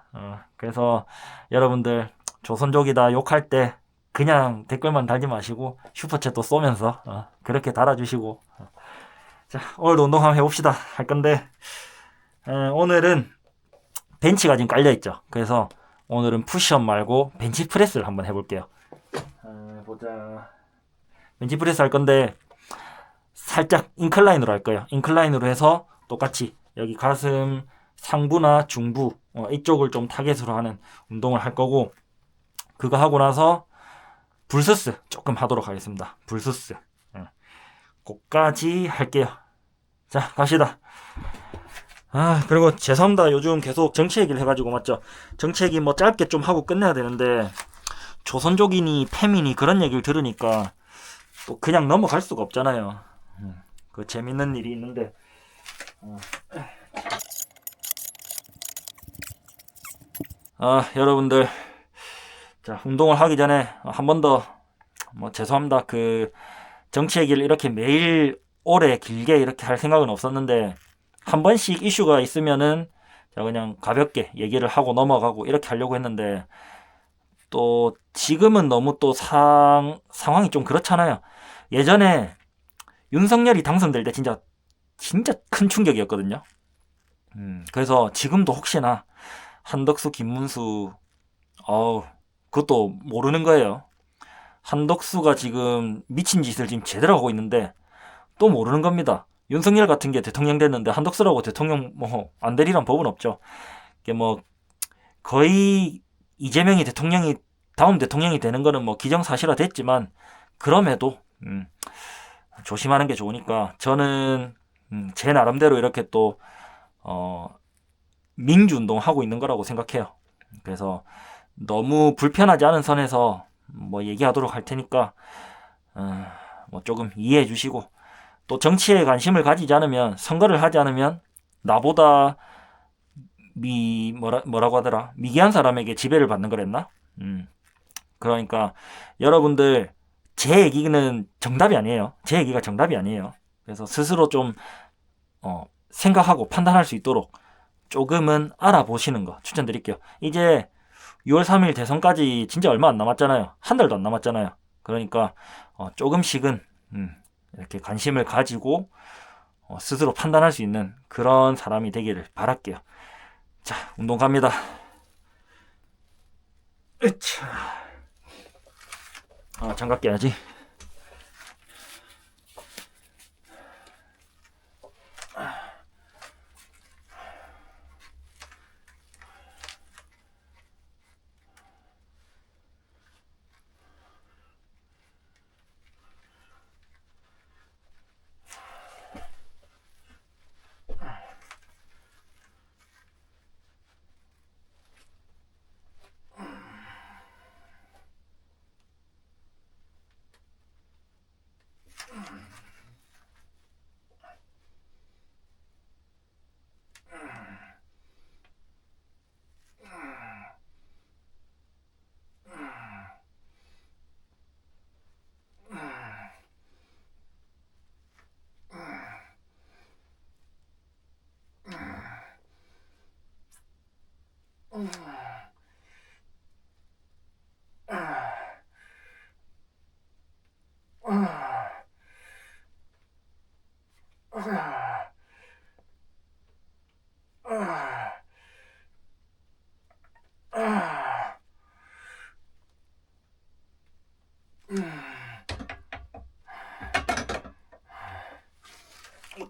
그래서 여러분들 조선족이다 욕할 때 그냥 댓글만 달지 마시고 슈퍼챗도 쏘면서 그렇게 달아주시고 자 오늘도 운동 한번 해봅시다 할 건데 오늘은 벤치가 지금 깔려있죠. 그래서 오늘은 푸시업 말고 벤치프레스를 한번 해볼게요. 보자. 벤치프레스 할 건데 살짝 인클라인으로 할 거예요. 인클라인으로 해서 똑같이 여기 가슴 상부나 중부 이쪽을 좀 타겟으로 하는 운동을 할 거고 그거 하고 나서 불스스 조금 하도록 하겠습니다. 불스스 그까지 할게요. 자 갑시다. 그리고 죄송합니다. 요즘 계속 정치 얘기를 해가지고 맞죠? 정치 얘기 뭐 짧게 좀 하고 끝내야 되는데 조선족이니 페미니 그런 얘기를 들으니까 또 그냥 넘어갈 수가 없잖아요. 그 재밌는 일이 있는데 여러분들 자 운동을 하기 전에 한 번 더 뭐 죄송합니다. 그 정치 얘기를 이렇게 매일 오래 길게 이렇게 할 생각은 없었는데 한 번씩 이슈가 있으면은 제가 그냥 가볍게 얘기를 하고 넘어가고 이렇게 하려고 했는데 또 지금은 너무 또 상황이 좀 그렇잖아요. 예전에 윤석열이 당선될 때 진짜 큰 충격이었거든요. 그래서 지금도 혹시나 한덕수, 김문수 그것도 모르는 거예요. 한덕수가 지금 미친 짓을 지금 제대로 하고 있는데 또 모르는 겁니다. 윤석열 같은 게 대통령 됐는데 한덕수라고 대통령 뭐 안 되리란 법은 없죠. 이게 뭐 거의 이재명이 다음 대통령이 되는 거는 뭐 기정사실화 됐지만 그럼에도 조심하는 게 좋으니까 저는 제 나름대로 이렇게 또 민주운동 하고 있는 거라고 생각해요. 그래서 너무 불편하지 않은 선에서 뭐 얘기하도록 할 테니까 뭐 조금 이해해 주시고 또 정치에 관심을 가지지 않으면 선거를 하지 않으면 나보다 뭐라고 하더라 미개한 사람에게 지배를 받는 거랬나? 그러니까 여러분들 제 얘기는 정답이 아니에요. 제 얘기가 정답이 아니에요. 그래서 스스로 좀 생각하고 판단할 수 있도록 조금은 알아보시는 거 추천드릴게요. 이제 6월 3일 대선까지 진짜 얼마 안 남았잖아요. 한 달도 안 남았잖아요. 그러니까 조금씩은 이렇게 관심을 가지고 스스로 판단할 수 있는 그런 사람이 되기를 바랄게요. 자, 운동 갑니다. 장갑 껴야지.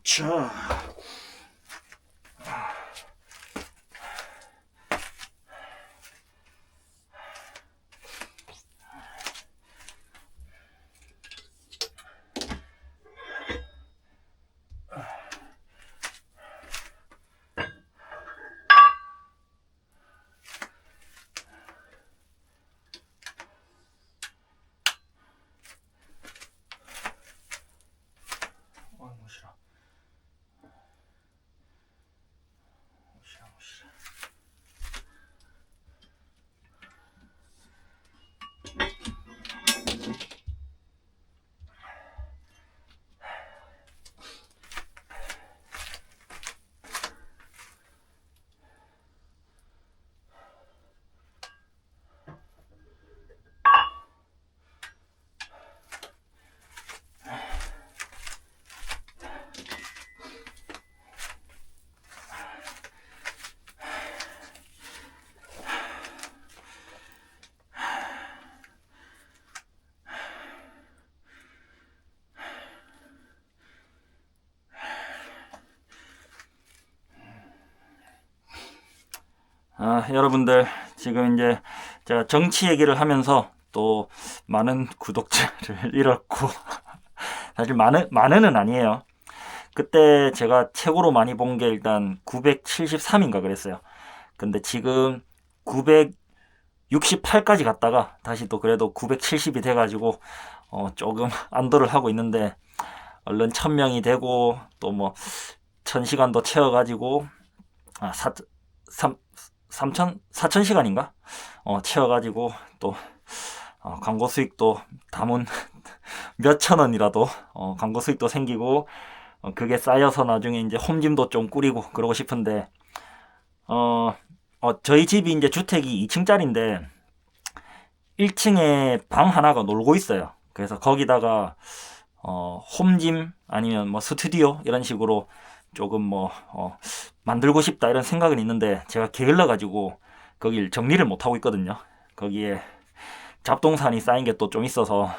자. 여러분들 지금 이제 제가 정치 얘기를 하면서 또 많은 구독자를 잃었고 사실 많은은 아니에요. 그때 제가 최고로 많이 본 게 일단 973인가 그랬어요. 근데 지금 968까지 갔다가 다시 또 그래도 970이 돼가지고 조금 안도를 하고 있는데, 얼른 1000명이 되고 또 뭐 1000시간도 채워가지고 4000시간인가? 채워가지고 또 광고 수익도 담은 몇천 원이라도 광고 수익도 생기고 그게 쌓여서 나중에 이제 홈짐도 좀 꾸리고 그러고 싶은데, 저희 집이 이제 주택이 2층짜리인데 1층에 방 하나가 놀고 있어요. 그래서 거기다가 홈짐 아니면 뭐 스튜디오 이런 식으로 조금 뭐 만들고 싶다 이런 생각은 있는데, 제가 게을러 가지고 거길 정리를 못 하고 있거든요. 거기에 잡동산이 쌓인 게 또 좀 있어서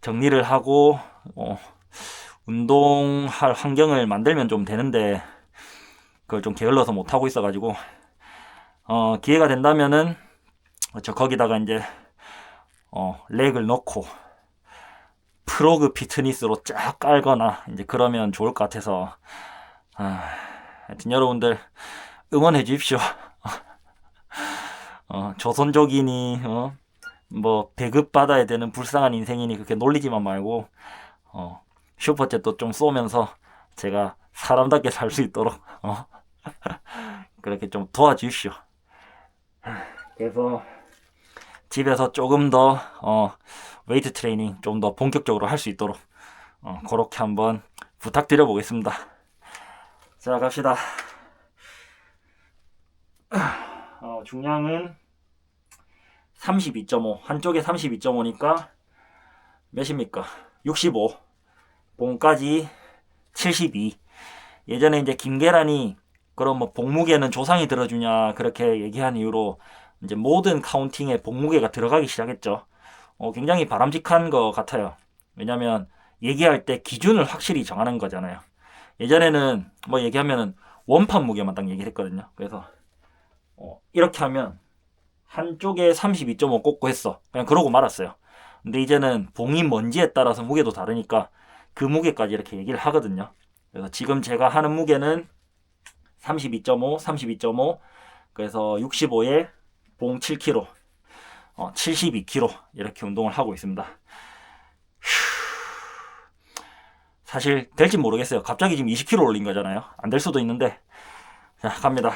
정리를 하고 운동할 환경을 만들면 좀 되는데 그걸 좀 게을러서 못 하고 있어 가지고 기회가 된다면은 저 거기다가 이제 렉을 넣고 프로그 피트니스로 쫙 깔거나 이제 그러면 좋을 것 같아서, 하여튼 여러분들 응원해 주십시오. 조선족이니 뭐 배급 받아야 되는 불쌍한 인생이니 그렇게 놀리지만 말고 슈퍼챗도 좀 쏘면서 제가 사람답게 살 수 있도록 그렇게 좀 도와주십시오. 그래서 집에서 조금 더 웨이트 트레이닝 좀 더 본격적으로 할 수 있도록 그렇게 한번 부탁드려 보겠습니다. 자, 갑시다. 중량은 32.5, 한쪽에 32.5니까 몇입니까? 65, 봉까지 72. 예전에 이제 김계란이 그럼 뭐 복무게는 조상이 들어주냐 그렇게 얘기한 이유로 이제 모든 카운팅에 복무게가 들어가기 시작했죠. 굉장히 바람직한 것 같아요. 왜냐면 얘기할 때 기준을 확실히 정하는 거잖아요. 예전에는 뭐 얘기하면은 원판 무게만 딱 얘기를 했거든요. 그래서 이렇게 하면 한쪽에 32.5 꽂고 했어. 그냥 그러고 말았어요. 근데 이제는 봉이 뭔지에 따라서 무게도 다르니까 그 무게까지 이렇게 얘기를 하거든요. 그래서 지금 제가 하는 무게는 32.5, 32.5, 그래서 65에 봉 7kg, 72kg 이렇게 운동을 하고 있습니다. 사실 될지 모르겠어요. 갑자기 지금 20kg 올린 거잖아요. 안 될 수도 있는데, 자, 갑니다.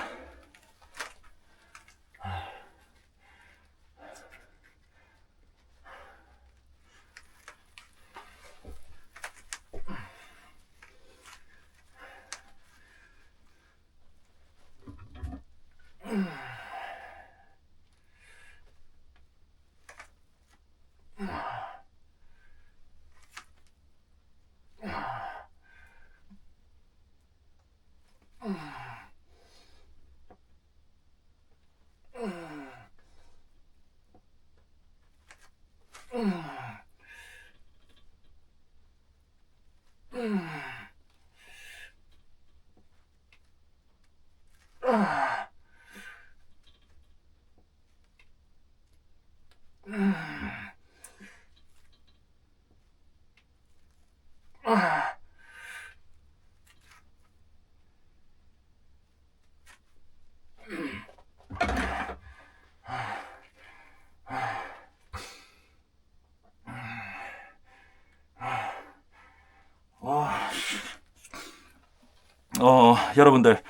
여러분들,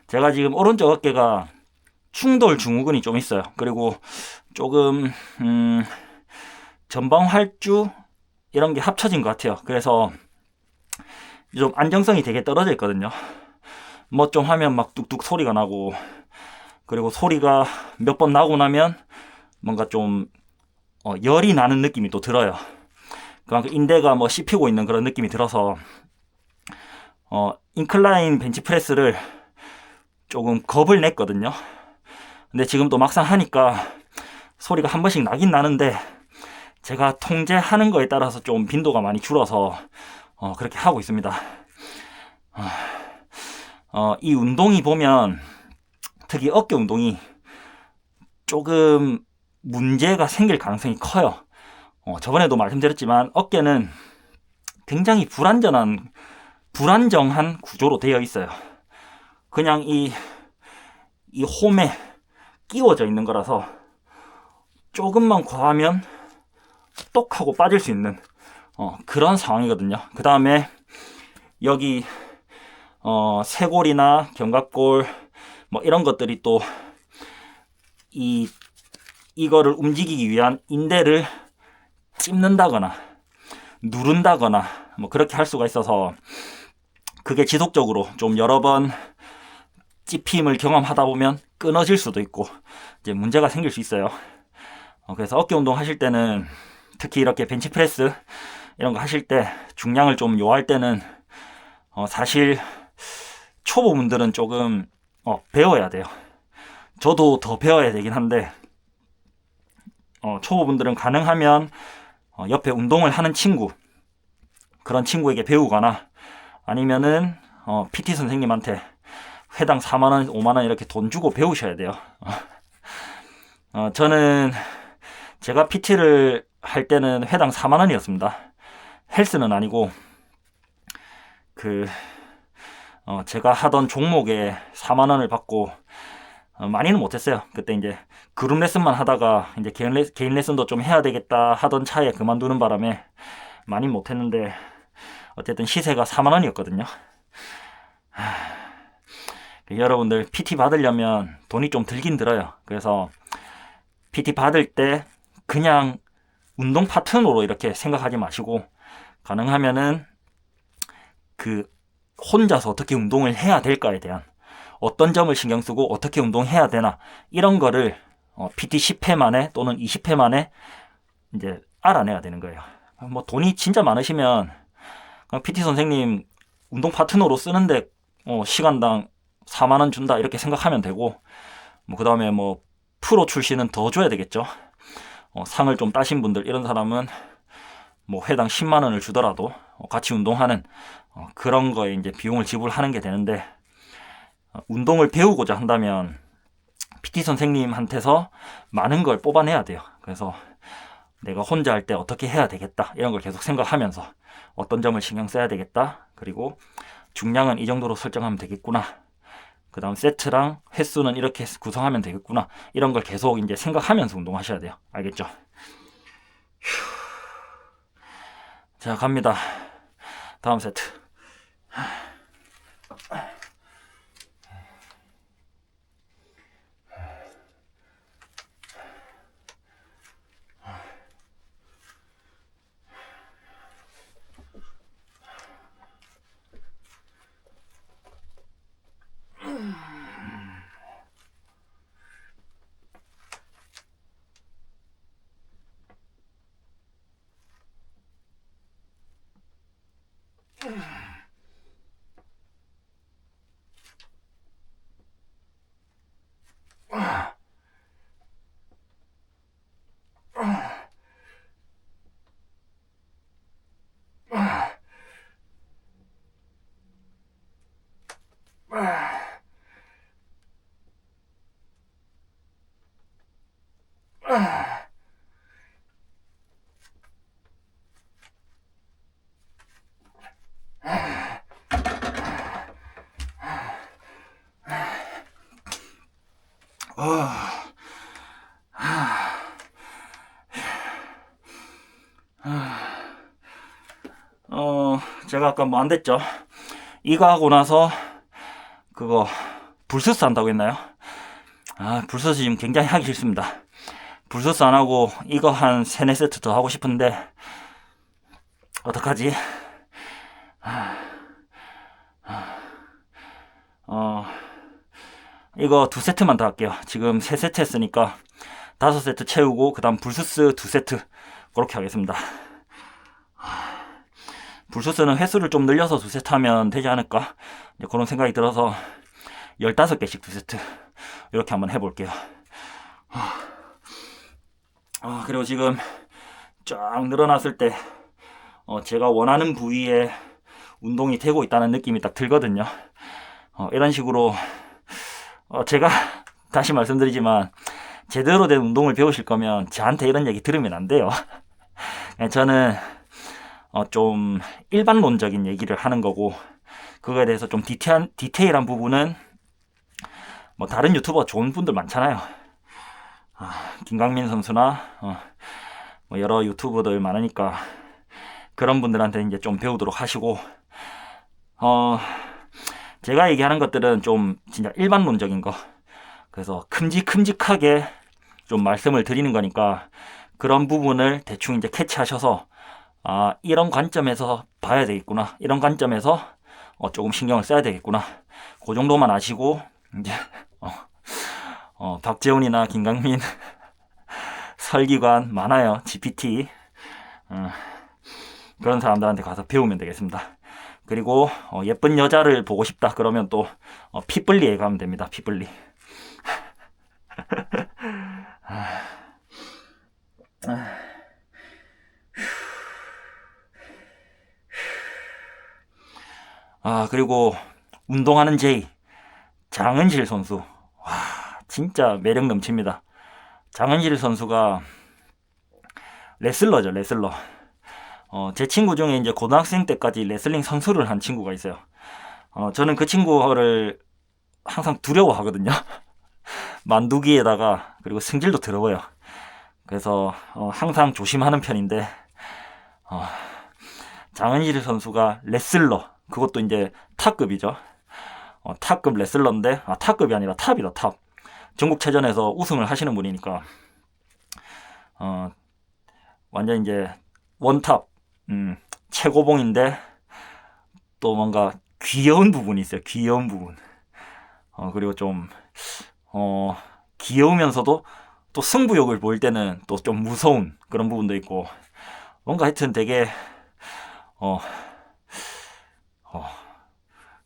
제가 지금 오른쪽 어깨가 충돌 증후군이 좀 있어요. 그리고 조금 전방 활주 이런 게 합쳐진 것 같아요. 그래서 좀 안정성이 되게 떨어져 있거든요. 뭐 좀 하면 막 뚝뚝 소리가 나고, 그리고 소리가 몇 번 나고 나면 뭔가 좀 열이 나는 느낌이 또 들어요. 그러니까 인대가 뭐 씹히고 있는 그런 느낌이 들어서 인클라인 벤치프레스를 조금 겁을 냈거든요. 근데 지금 또 막상 하니까 소리가 한 번씩 나긴 나는데, 제가 통제하는 거에 따라서 좀 빈도가 많이 줄어서 그렇게 하고 있습니다. 이 운동이 보면, 특히 어깨 운동이 조금 문제가 생길 가능성이 커요. 저번에도 말씀드렸지만 어깨는 굉장히 불안정한 구조로 되어 있어요. 그냥 이 홈에 끼워져 있는 거라서 조금만 과하면 똑 하고 빠질 수 있는 그런 상황이거든요. 그 다음에 여기 쇄골이나 견갑골 뭐 이런 것들이 또 이거를 움직이기 위한 인대를 찝는다거나 누른다거나 뭐 그렇게 할 수가 있어서, 그게 지속적으로 좀 여러 번 찝힘을 경험하다 보면 끊어질 수도 있고 이제 문제가 생길 수 있어요. 그래서 어깨 운동 하실 때는, 특히 이렇게 벤치프레스 이런 거 하실 때 중량을 좀 요할 때는 사실 초보분들은 조금 배워야 돼요. 저도 더 배워야 되긴 한데, 초보분들은 가능하면 옆에 운동을 하는 친구, 그런 친구에게 배우거나, 아니면은 PT 선생님한테 회당 4만원, 5만원 이렇게 돈 주고 배우셔야 돼요. 저는 제가 PT를 할 때는 회당 4만원이었습니다. 헬스는 아니고, 제가 하던 종목에 4만원을 받고, 많이는 못했어요. 그때 이제 그룹 레슨만 하다가 이제 개인 레슨도 좀 해야 되겠다 하던 차에 그만두는 바람에 많이 못했는데, 어쨌든 시세가 4만원이었거든요. 여러분들 PT 받으려면 돈이 좀 들긴 들어요. 그래서 PT 받을 때 그냥 운동 파트너로 이렇게 생각하지 마시고, 가능하면은 혼자서 어떻게 운동을 해야 될까에 대한, 어떤 점을 신경 쓰고 어떻게 운동해야 되나, 이런 거를 PT 10회 만에 또는 20회 만에 이제 알아내야 되는 거예요. 뭐 돈이 진짜 많으시면 PT 선생님 운동 파트너로 쓰는데 시간당 4만원 준다 이렇게 생각하면 되고, 그 다음에 뭐 프로 출신은 더 줘야 되겠죠. 상을 좀 따신 분들, 이런 사람은 뭐 회당 10만원을 주더라도 같이 운동하는 그런 거에 이제 비용을 지불하는 게 되는데, 운동을 배우고자 한다면 PT 선생님한테서 많은 걸 뽑아내야 돼요. 그래서 내가 혼자 할 때 어떻게 해야 되겠다, 이런 걸 계속 생각하면서 어떤 점을 신경 써야 되겠다, 그리고 중량은 이 정도로 설정하면 되겠구나, 그 다음 세트랑 횟수는 이렇게 구성하면 되겠구나, 이런 걸 계속 이제 생각하면서 운동하셔야 돼요. 알겠죠? 자, 갑니다. 다음 세트. 제가 아까 뭐 안 됐죠? 이거 하고 나서 그거 불소스 한다고 했나요? 불소스 지금 굉장히 하기 싫습니다. 불소스 안 하고 이거 한 3, 4세트 더 하고 싶은데 어떡하지? 이거 2세트만 더 할게요. 지금 3세트 했으니까 5세트 채우고 그 다음 불소스 2세트 그렇게 하겠습니다. 불소스는 횟수를 좀 늘려서 2세트 하면 되지 않을까? 그런 생각이 들어서 15개씩 2세트 이렇게 한번 해볼게요. 그리고 지금 쫙 늘어났을 때 제가 원하는 부위에 운동이 되고 있다는 느낌이 딱 들거든요. 이런 식으로 제가 다시 말씀드리지만 제대로 된 운동을 배우실 거면 저한테 이런 얘기 들으면 안 돼요. 저는 좀 일반론적인 얘기를 하는 거고 그거에 대해서 좀 디테일한 부분은 뭐 다른 유튜버 좋은 분들 많잖아요. 김강민 선수나 뭐 여러 유튜버들 많으니까 그런 분들한테 이제 좀 배우도록 하시고 제가 얘기하는 것들은 좀 진짜 일반론적인 거 그래서 큼직큼직하게 좀 말씀을 드리는 거니까 그런 부분을 대충 이제 캐치하셔서 이런 관점에서 봐야 되겠구나 이런 관점에서 조금 신경을 써야 되겠구나 그 정도만 아시고 이제 박재훈이나 김강민 설기관 많아요. GPT 그런 사람들한테 가서 배우면 되겠습니다. 그리고 예쁜 여자를 보고 싶다 그러면 또 피블리에 가면 됩니다. 피블리. 그리고 운동하는 제이 장은실 선수 와 진짜 매력 넘칩니다. 장은실 선수가 레슬러죠. 레슬러. 제 친구 중에 이제 고등학생 때까지 레슬링 선수를 한 친구가 있어요. 저는 그 친구를 항상 두려워하거든요. 만두기에다가 그리고 승질도 더러워요. 그래서 항상 조심하는 편인데 장은실 선수가 레슬러 그것도 이제 탑급이죠. 탑급 레슬러인데 탑급이 아니라 탑이다 탑. 전국체전에서 우승을 하시는 분이니까 완전 이제 원탑 최고봉인데 또 뭔가 귀여운 부분이 있어요. 귀여운 부분. 그리고 좀 귀여우면서도 또 승부욕을 보일 때는 또 좀 무서운 그런 부분도 있고 뭔가 하여튼 되게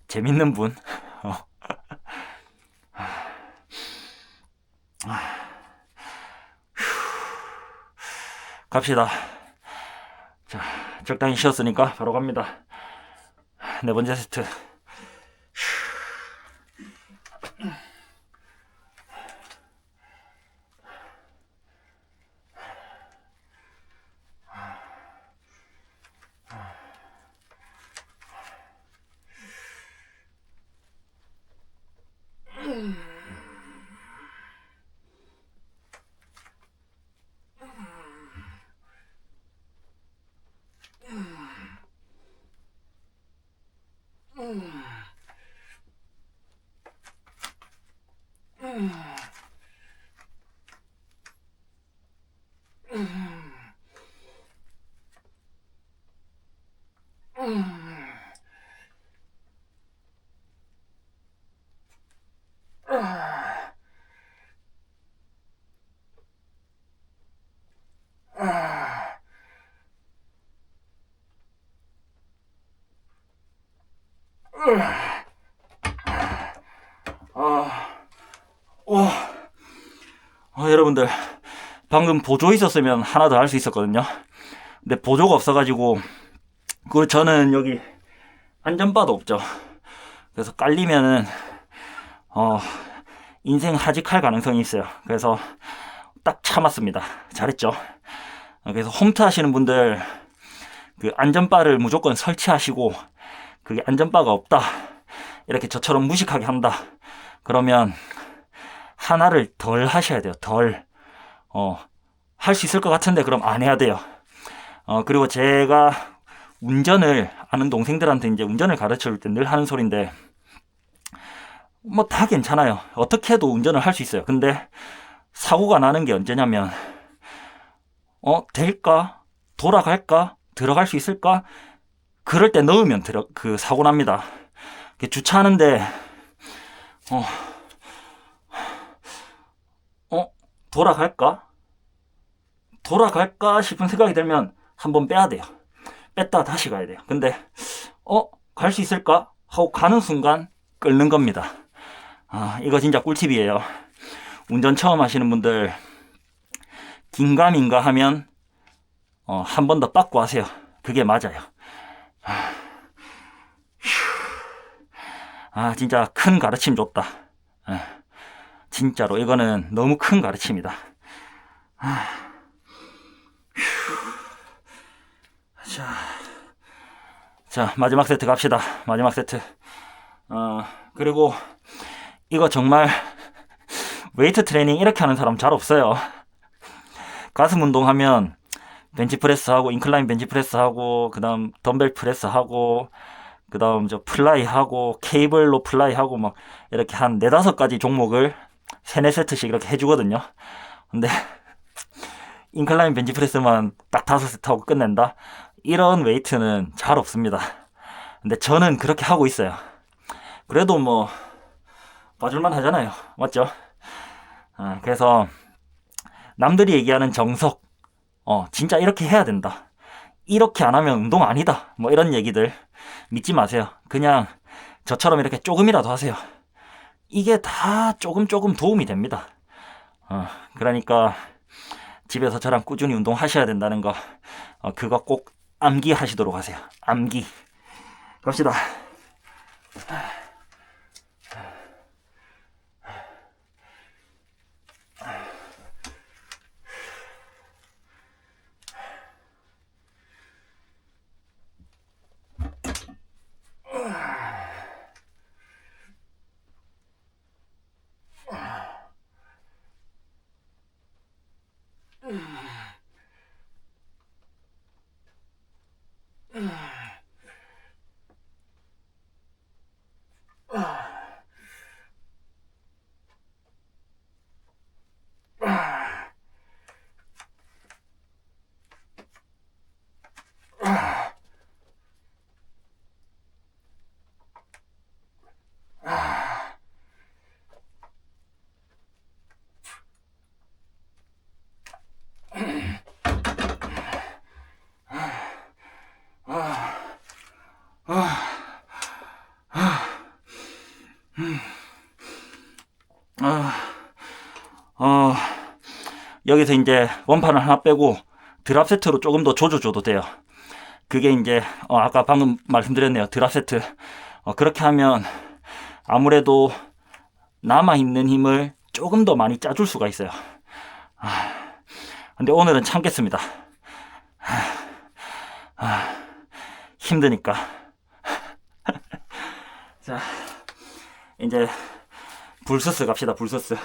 재밌는 분. 갑시다. 자, 적당히 쉬었으니까 바로 갑니다. 4번째 세트. 여러분들 방금 보조 있었으면 하나 더 할 수 있었거든요. 근데 보조가 없어가지고 그리고 저는 여기 안전바도 없죠. 그래서 깔리면은 인생 하직할 가능성이 있어요. 그래서 딱 참았습니다. 잘했죠. 그래서 홈트 하시는 분들 그 안전바를 무조건 설치하시고 그게 안전바가 없다 이렇게 저처럼 무식하게 한다 그러면 하나를 덜 하셔야 돼요. 덜 할 수 있을 것 같은데 그럼 안 해야 돼요. 그리고 제가 운전을 아는 동생들한테 이제 운전을 가르쳐 줄 때 늘 하는 소리인데, 뭐 다 괜찮아요. 어떻게 해도 운전을 할 수 있어요. 근데 사고가 나는 게 언제냐면, 될까? 돌아갈까? 들어갈 수 있을까? 그럴 때 넣으면 사고 납니다. 주차하는데, 어, 돌아갈까? 돌아갈까 싶은 생각이 들면 한번 빼야 돼요. 뺐다 다시 가야 돼요. 근데, 갈 수 있을까? 하고 가는 순간 끓는 겁니다. 이거 진짜 꿀팁이에요. 운전 처음 하시는 분들, 긴가민가 하면, 한 번 더 빠꾸 하세요. 그게 맞아요. 진짜 큰 가르침 줬다. 진짜로 이거는 너무 큰 가르침이다. 자, 마지막 세트 갑시다. 마지막 세트. 그리고 이거 정말 웨이트 트레이닝 이렇게 하는 사람 잘 없어요. 가슴 운동하면 벤치프레스 하고, 인클라인 벤치프레스 하고, 그 다음 덤벨 프레스 하고, 그 다음 플라이 하고, 케이블로 플라이 하고, 막 이렇게 한 4-5가지 종목을 3-4세트씩 이렇게 해주거든요. 근데 인클라인 벤치프레스만 딱 5세트 하고 끝낸다? 이런 웨이트는 잘 없습니다. 근데 저는 그렇게 하고 있어요. 그래도 뭐 봐줄만 하잖아요. 맞죠? 그래서 남들이 얘기하는 정석, 진짜 이렇게 해야 된다, 이렇게 안 하면 운동 아니다, 뭐 이런 얘기들 믿지 마세요. 그냥 저처럼 이렇게 조금이라도 하세요. 이게 다 조금 도움이 됩니다. 그러니까 집에서 저랑 꾸준히 운동하셔야 된다는 거, 그거 꼭 암기하시도록 하세요. 암기. 갑시다. 여기서 이제 원판을 하나 빼고 드랍 세트로 조금 더 조져줘도 돼요. 그게 이제 아까 방금 말씀드렸네요. 드랍 세트. 그렇게 하면 아무래도 남아있는 힘을 조금 더 많이 짜줄 수가 있어요. 근데 오늘은 참겠습니다. 힘드니까. 자, 이제 불소스 갑시다. 불소스.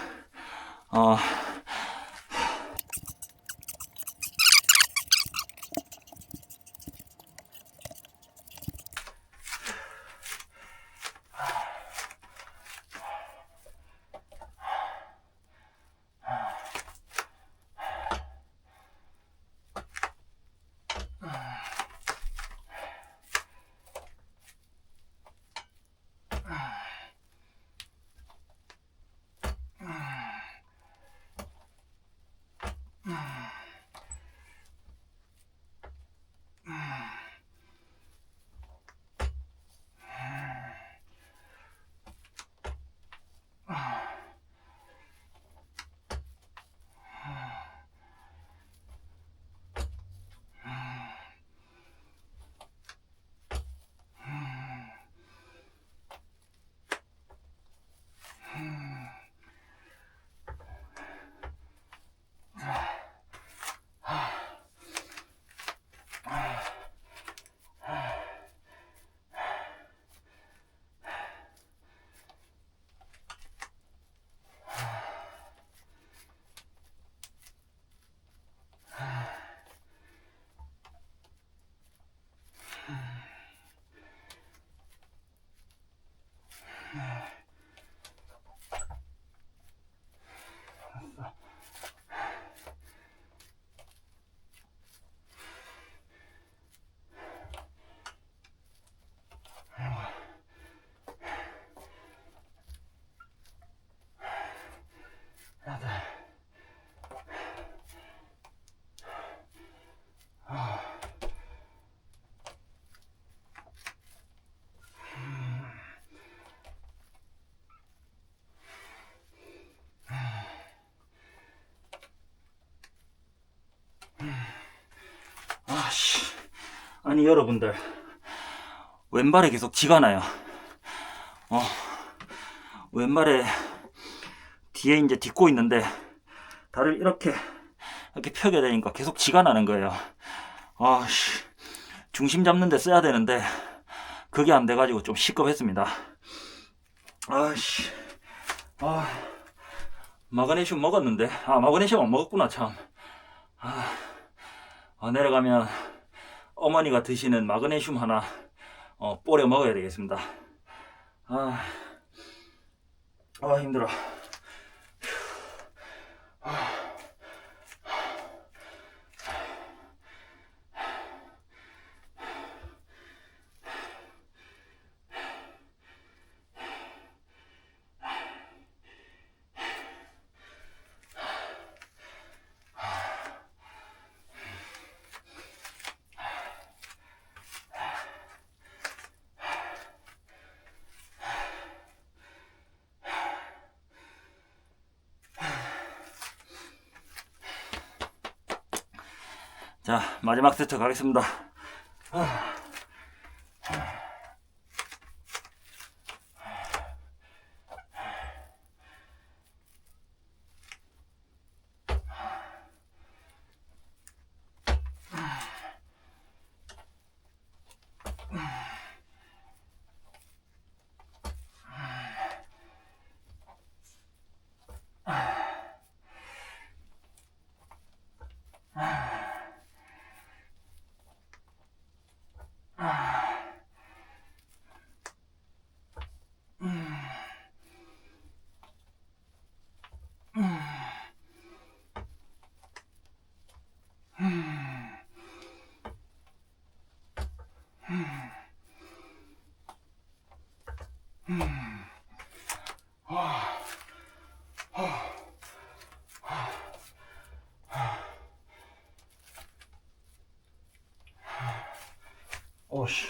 아씨. 아니, 여러분들. 왼발에 계속 쥐가 나요. 왼발에 뒤에 이제 딛고 있는데, 다리를 이렇게 펴게 되니까 계속 쥐가 나는 거예요. 아씨. 중심 잡는 데 써야 되는데, 그게 안 돼가지고 좀 시급했습니다. 아씨. 마그네슘 먹었는데, 마그네슘 안 먹었구나, 참. 내려가면 어머니가 드시는 마그네슘 하나 뿌려 먹어야 되겠습니다. 힘들어. 자, 마지막 세트 가겠습니다. 오씨.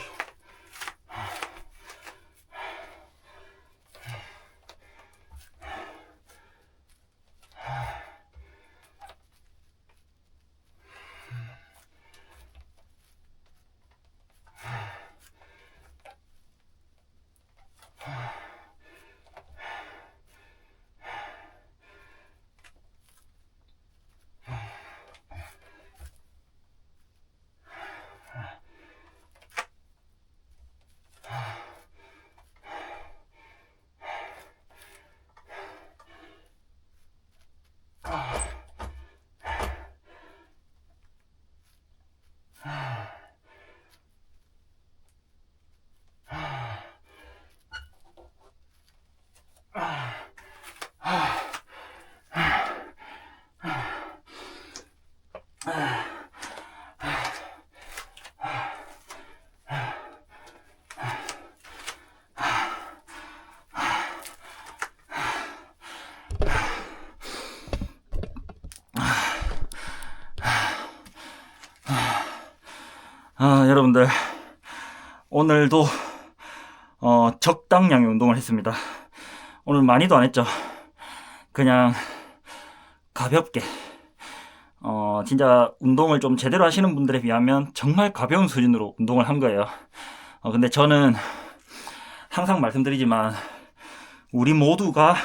여러분들, 오늘도 적당량의 운동을 했습니다. 오늘 많이도 안 했죠. 그냥 가볍게 진짜 운동을 좀 제대로 하시는 분들에 비하면 정말 가벼운 수준으로 운동을 한 거예요. 근데 저는 항상 말씀드리지만 우리 모두가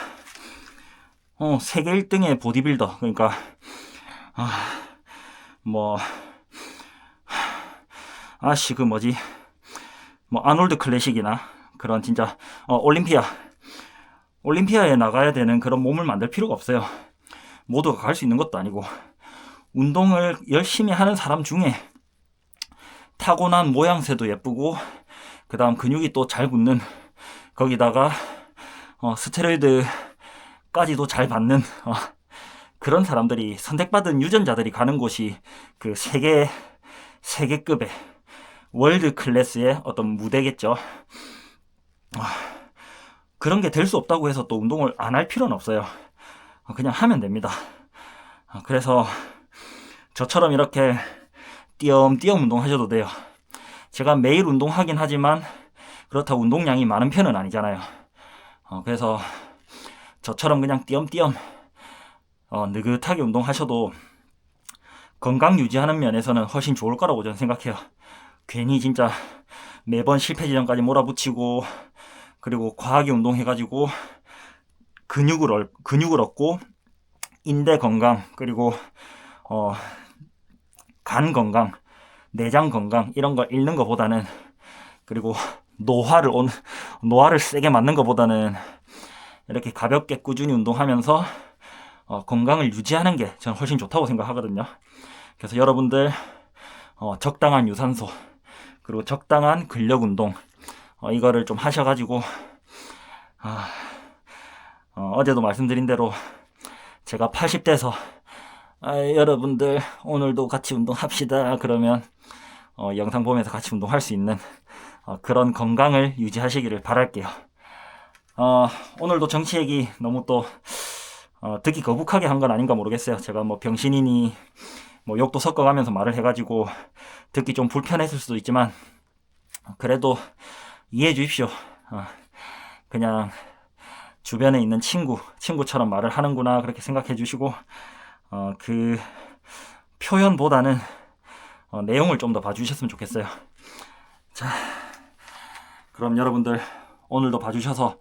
세계 1등의 보디빌더, 그러니까 아놀드 클래식이나 그런 진짜 올림피아에 나가야 되는 그런 몸을 만들 필요가 없어요. 모두가 갈 수 있는 것도 아니고, 운동을 열심히 하는 사람 중에 타고난 모양새도 예쁘고, 그 다음 근육이 또 잘 붙는, 거기다가 스테로이드까지도 잘 받는 그런 사람들이, 선택받은 유전자들이 가는 곳이 그 세계급의 월드 클래스의 어떤 무대겠죠. 그런 게 될 수 없다고 해서 또 운동을 안 할 필요는 없어요. 그냥 하면 됩니다. 그래서 저처럼 이렇게 띄엄띄엄 운동하셔도 돼요. 제가 매일 운동하긴 하지만 그렇다고 운동량이 많은 편은 아니잖아요. 그래서 저처럼 그냥 띄엄띄엄 느긋하게 운동하셔도 건강 유지하는 면에서는 훨씬 좋을 거라고 저는 생각해요. 괜히 진짜 매번 실패 지점까지 몰아붙이고 그리고 과하게 운동해가지고 근육을 얻고 인대 건강 그리고 간 건강, 내장 건강 이런 걸 잃는 것보다는 그리고 노화를 세게 맞는 것보다는 이렇게 가볍게 꾸준히 운동하면서 건강을 유지하는 게 저는 훨씬 좋다고 생각하거든요. 그래서 여러분들 적당한 유산소 그리고 적당한 근력 운동 이거를 좀 하셔가지고 어제도 말씀드린 대로 제가 80대에서 여러분들 오늘도 같이 운동합시다 그러면 영상 보면서 같이 운동할 수 있는 그런 건강을 유지하시기를 바랄게요. 오늘도 정치 얘기 너무 또 듣기 거북하게 한 건 아닌가 모르겠어요. 제가 뭐 병신이니 뭐 욕도 섞어가면서 말을 해가지고 듣기 좀 불편했을 수도 있지만 그래도 이해해 주십시오. 그냥 주변에 있는 친구처럼 말을 하는구나 그렇게 생각해 주시고 그 표현보다는 내용을 좀 더 봐주셨으면 좋겠어요. 자, 그럼 여러분들 오늘도 봐주셔서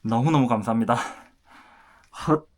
너무너무 감사합니다. 헛.